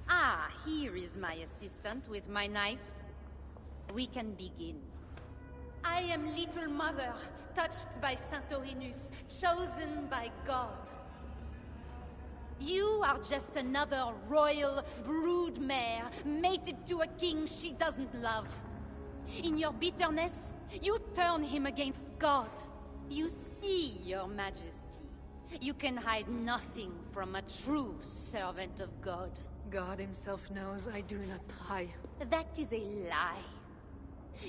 Ah, here is my assistant with my knife. We can begin. I am Little Mother, touched by Santorinus, chosen by God. You are just another royal broodmare, mated to a king she doesn't love. In your bitterness, you turn him against God. You see, Your Majesty, you can hide nothing from a true servant of God. God himself knows I do not try. That is a lie.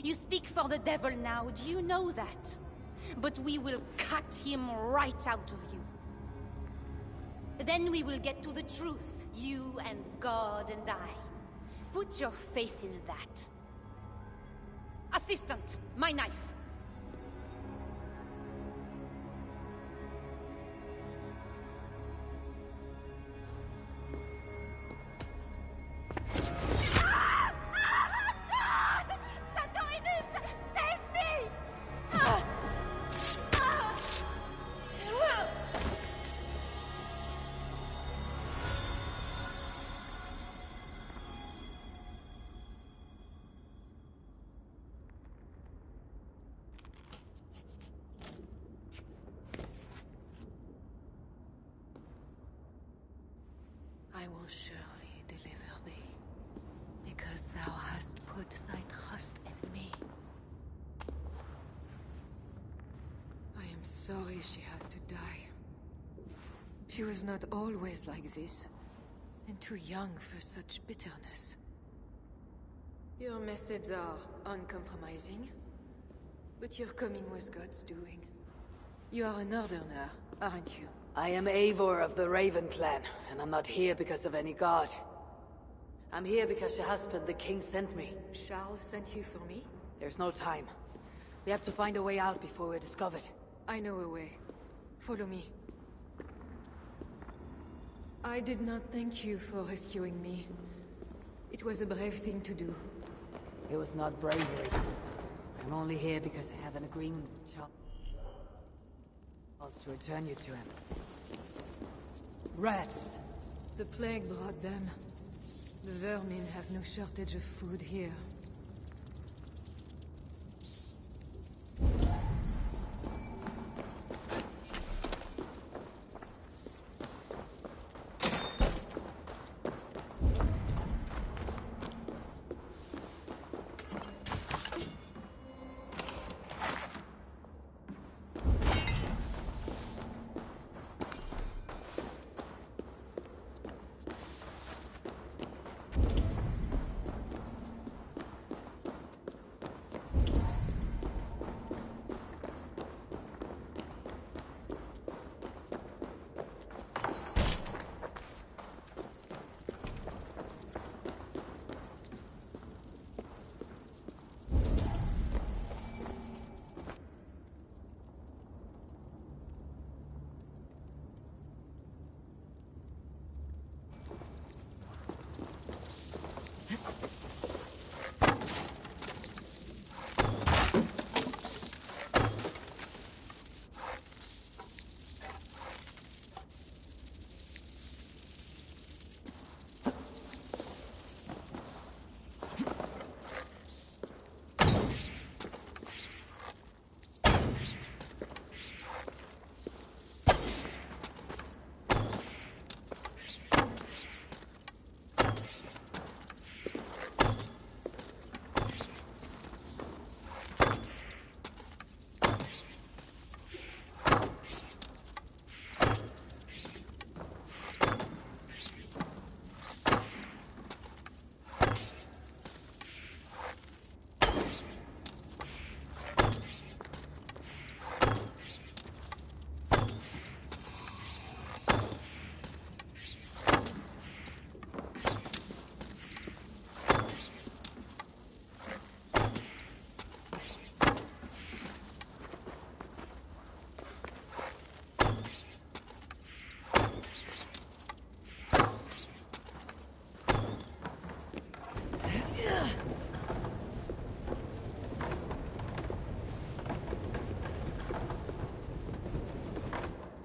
You speak for the devil now, do you know that? But we will cut him right out of you. Then we will get to the truth, you and God and I. Put your faith in that. Assistant, my knife. God! Santorinus, save me! I will surely deliver thee, because thou hast put thy trust in me. I am sorry she had to die. She was not always like this, and too young for such bitterness. Your methods are uncompromising, but your coming was God's doing. You are a northerner, aren't you? I am Eivor of the Raven clan, and I'm not here because of any god. I'm here because your husband, the king, sent me. Charles sent you for me? There's no time. We have to find a way out before we're discovered. I know a way. Follow me. I did not thank you for rescuing me. It was a brave thing to do. It was not bravery. I'm only here because I have an agreement with Charles to return you to him. Rats! The plague brought them. The vermin have no shortage of food here.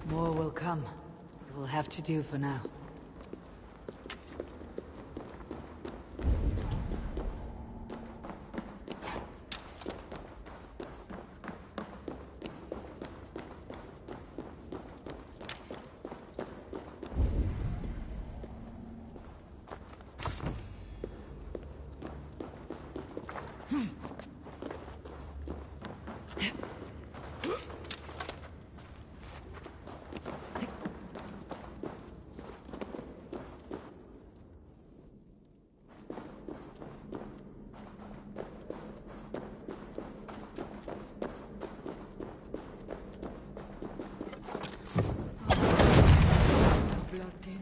More will come. It will have to do for now.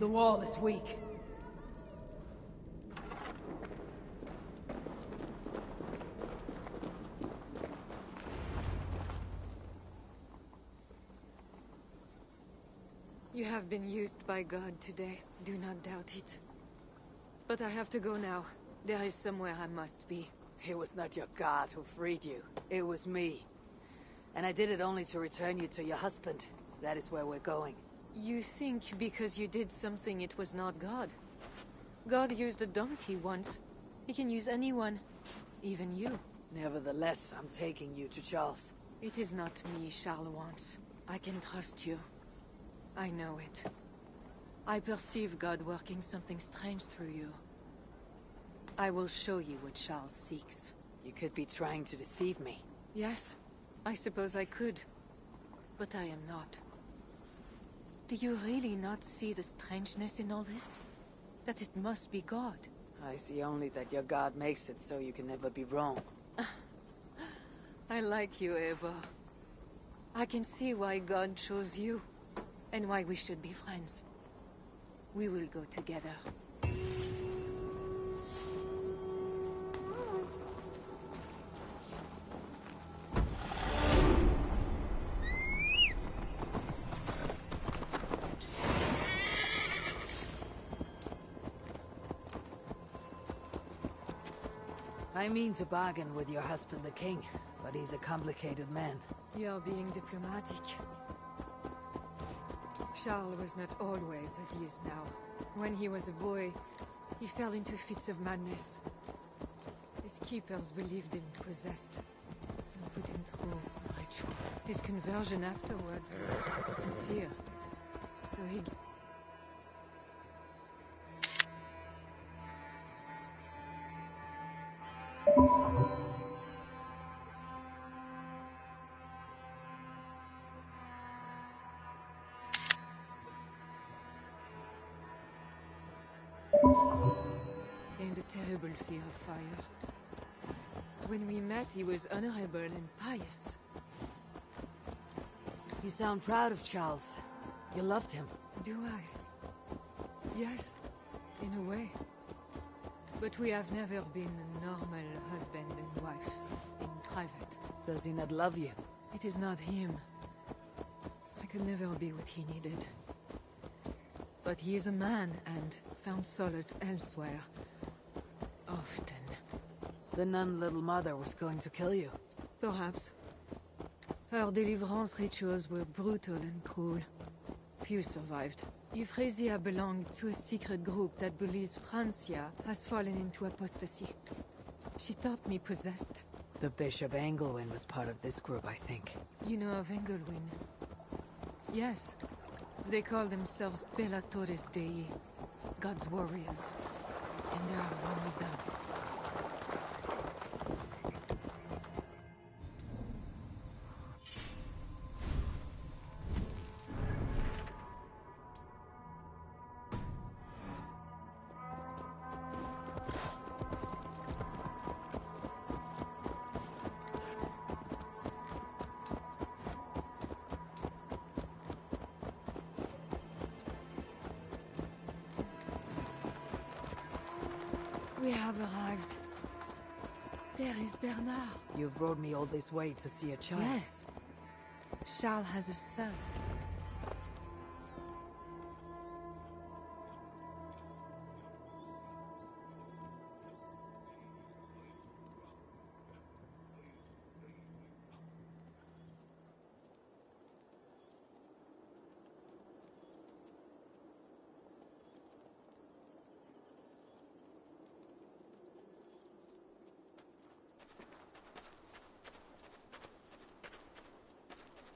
wall is weak. You have been used by God today. Do not doubt it. But I have to go now. There is somewhere I must be. It was not your god who freed you. It was me. And I did it only to return you to your husband. That is where we're going. You think because you did something it was not God? God used a donkey once. He can use anyone. Even you. Nevertheless, I'm taking you to Charles. It is not me Charles wants. I can trust you. I know it. I perceive God working something strange through you. I will show you what Charles seeks. You could be trying to deceive me. Yes, I suppose I could. But I am not. Do you really not see the strangeness in all this? That it must be God? I see only that your god makes it so you can never be wrong. I like you, Eva. I can see why God chose you. And why we should be friends. We will go together. I mean to bargain with your husband the king, but he's a complicated man. You're being diplomatic. Charles was not always as he is now. When he was a boy, he fell into fits of madness. His keepers believed him possessed and put him through a ritual. His conversion afterwards was sincere. So he... and a terrible fear of fire. When we met, he was honorable and pious. You sound proud of Charles. You loved him. Do I? Yes, in a way. But we have never been a normal husband and wife, in private. Does he not love you? It is not him. I could never be what he needed. But he is a man and found solace elsewhere. Often. The nun Little Mother was going to kill you. Perhaps. Her deliverance rituals were brutal and cruel. Few survived. Euphrasia belonged to a secret group that believes Francia has fallen into apostasy. She thought me possessed. The Bishop Engelwin was part of this group, I think. You know of Engelwin? Yes. They call themselves Pelatores Dei, God's warriors. And they are one of them. We have arrived. There is Bernard. You've brought me all this way to see a child. Yes. Charles has a son.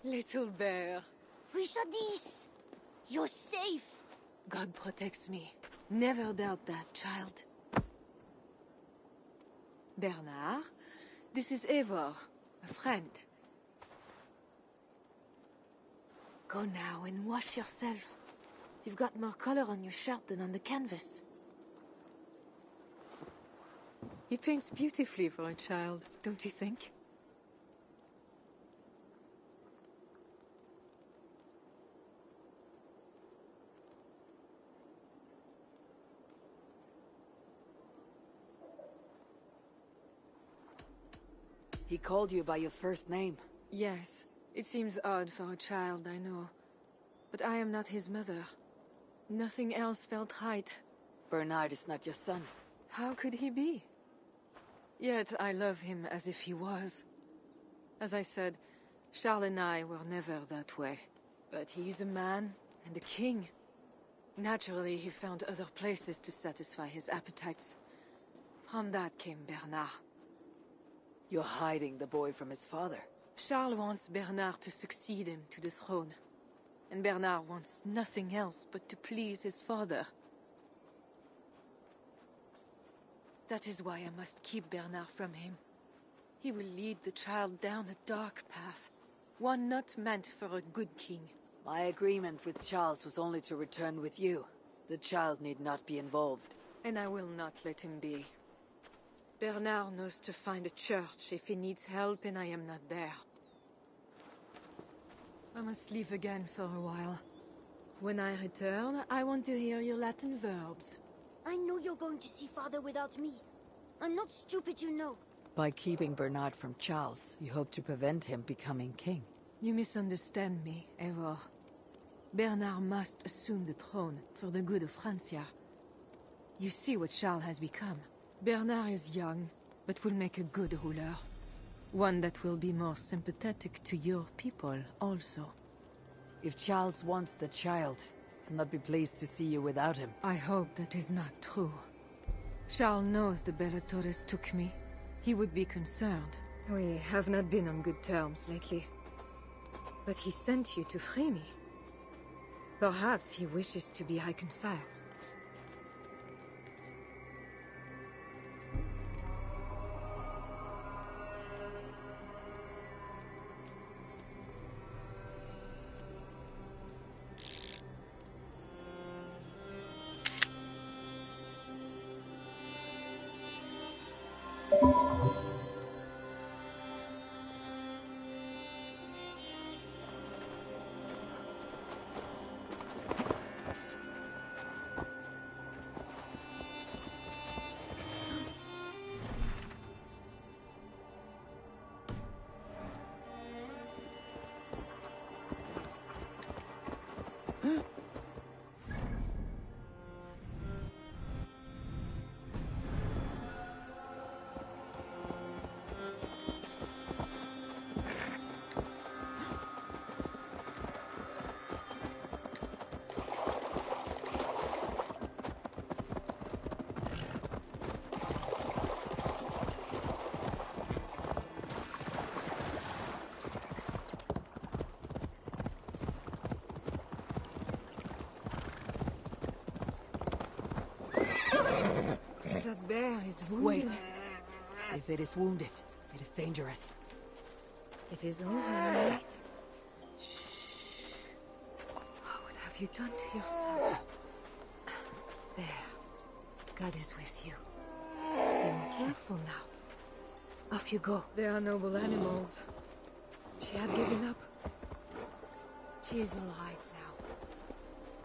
Little bear. Richardis! You're safe! God protects me. Never doubt that, child. Bernard, this is Eivor, a friend. Go now and wash yourself. You've got more color on your shirt than on the canvas. He paints beautifully for a child, don't you think? He called you by your first name. Yes. It seems odd for a child, I know. But I am not his mother. Nothing else felt right. Bernard is not your son. How could he be? Yet I love him as if he was. As I said, Charles and I were never that way. But he is a man and a king. Naturally, he found other places to satisfy his appetites. From that came Bernard. You're hiding the boy from his father. Charles wants Bernard to succeed him to the throne. And Bernard wants nothing else but to please his father. That is why I must keep Bernard from him. He will lead the child down a dark path. One not meant for a good king. My agreement with Charles was only to return with you. The child need not be involved. And I will not let him be. Bernard knows to find a church if he needs help and I am not there. I must leave again for a while. When I return, I want to hear your Latin verbs. I know you're going to see Father without me. I'm not stupid, you know. By keeping Bernard from Charles, you hope to prevent him becoming king. You misunderstand me, Eivor. Bernard must assume the throne for the good of Francia. You see what Charles has become. Bernard is young, but will make a good ruler. One that will be more sympathetic to your people, also. If Charles wants the child, I'll not be pleased to see you without him. I hope that is not true. Charles knows the Bellatores took me. He would be concerned. We have not been on good terms lately. But he sent you to free me. Perhaps he wishes to be reconciled. That bear is wounded. Wait. If it is wounded, it is dangerous. It is all right. Shh. What have you done to yourself? There. God is with you. Be careful now. Off you go. They are noble animals. She had given up. She is all right now.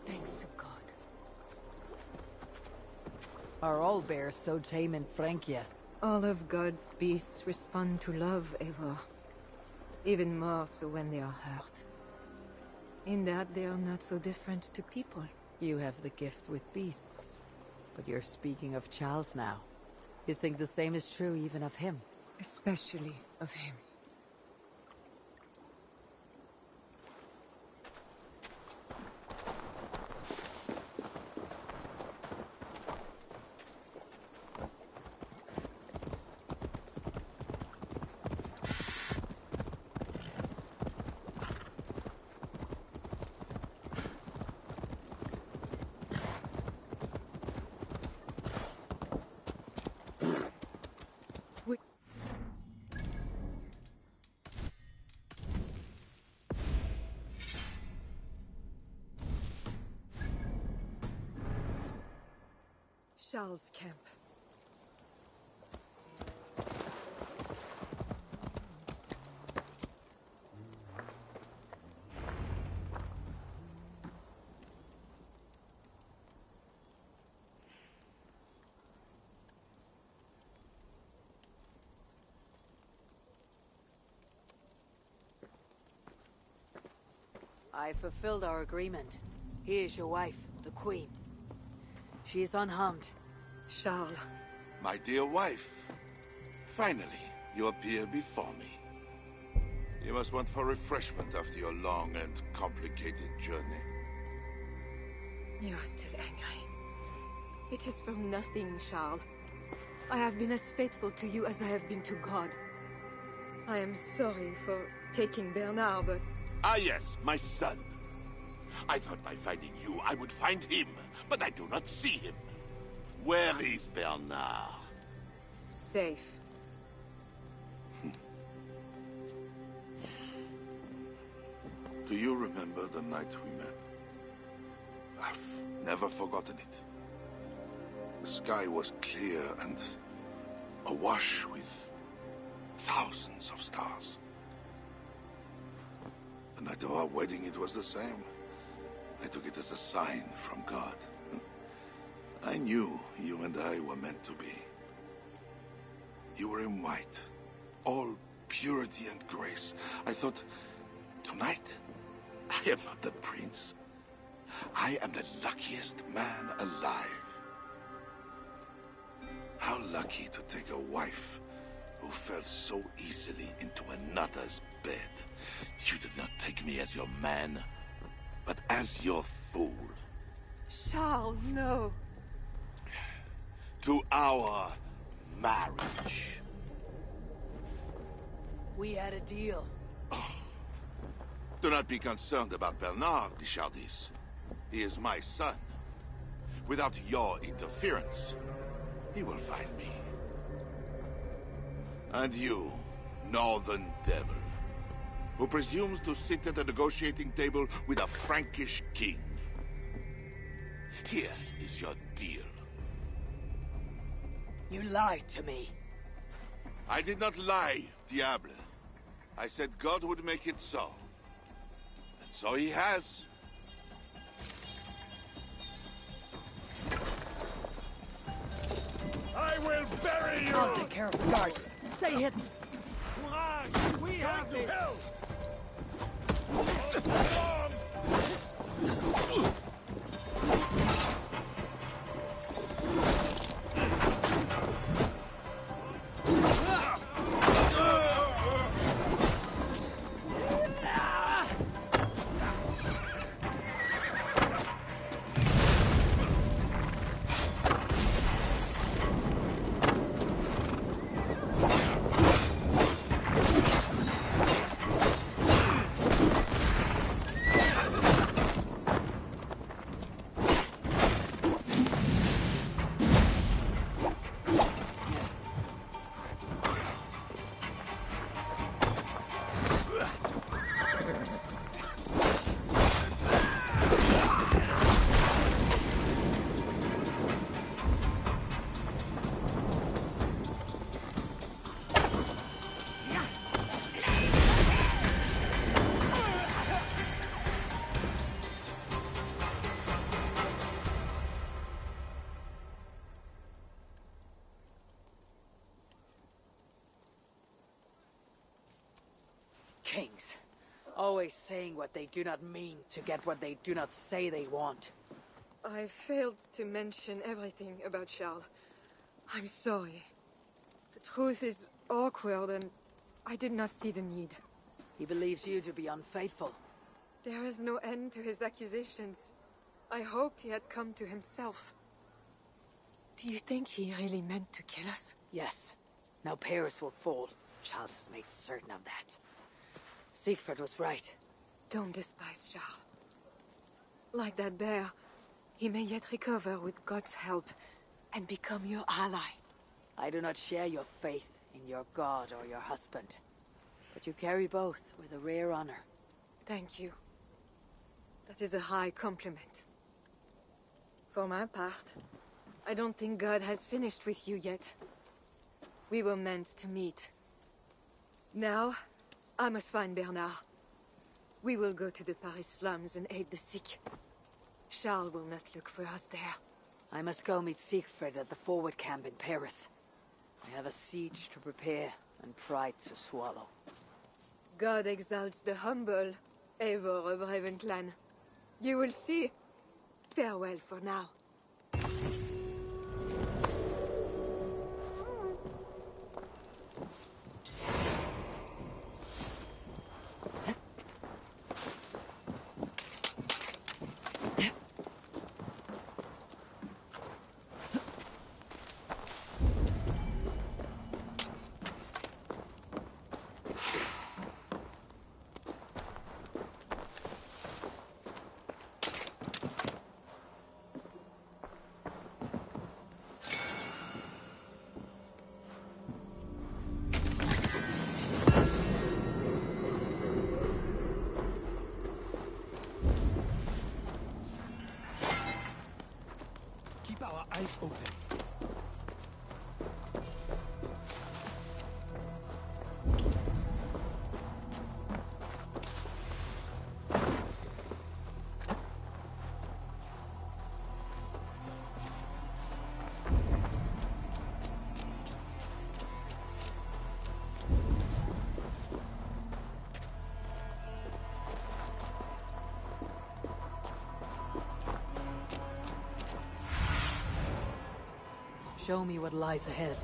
Thanks to God. Are all bears so tame in Francia? All of God's beasts respond to love, Eivor. Even more so when they are hurt. In that they are not so different to people. You have the gift with beasts. But you're speaking of Charles now. You think the same is true even of him? Especially of him. Charles' camp. I fulfilled our agreement. Here is your wife, the Queen. She is unharmed. Charles. My dear wife, finally, you appear before me. You must want for refreshment after your long and complicated journey. You are still angry. It is for nothing, Charles. I have been as faithful to you as I have been to God. I am sorry for taking Bernard, but... Ah yes, my son. I thought by finding you, I would find him, but I do not see him. Where is Bernard? Safe. Do you remember the night we met? I've never forgotten it. The sky was clear and awash with thousands of stars. The night of our wedding, it was the same. I took it as a sign from God. I knew you and I were meant to be. You were in white, all purity and grace. I thought, tonight, I am not the prince. I am the luckiest man alive. How lucky to take a wife who fell so easily into another's bed. You did not take me as your man, but as your fool. Charles, no. To our marriage. We had a deal. Oh. Do not be concerned about Bernard, Richardis. He is my son. Without your interference, he will find me. And you, Northern Devil, who presumes to sit at a negotiating table with a Frankish king. Here is your deal. You lied to me. I did not lie, Diable. I said God would make it so. And so he has. I will bury you! I'll take care of the guards. Stay hidden. Courage! We have this! Kings. Always saying what they do not mean to get what they do not say they want. I failed to mention everything about Charles. I'm sorry. The truth is awkward and I did not see the need. He believes you to be unfaithful. There is no end to his accusations. I hoped he had come to himself. Do you think he really meant to kill us? Yes. Now Paris will fall. Charles has made certain of that. Siegfried was right. Don't despise Charles. Like that bear, he may yet recover with God's help and become your ally. I do not share your faith in your god or your husband. But you carry both with a rare honor. Thank you. That is a high compliment. For my part, I don't think God has finished with you yet. We were meant to meet. Now, I must find Bernard. We will go to the Paris slums and aid the sick. Charles will not look for us there. I must go meet Siegfried at the forward camp in Paris. I have a siege to prepare and pride to swallow. God exalts the humble, ever of Raven Clan. You will see. Farewell for now. Our eyes open. Show me what lies ahead.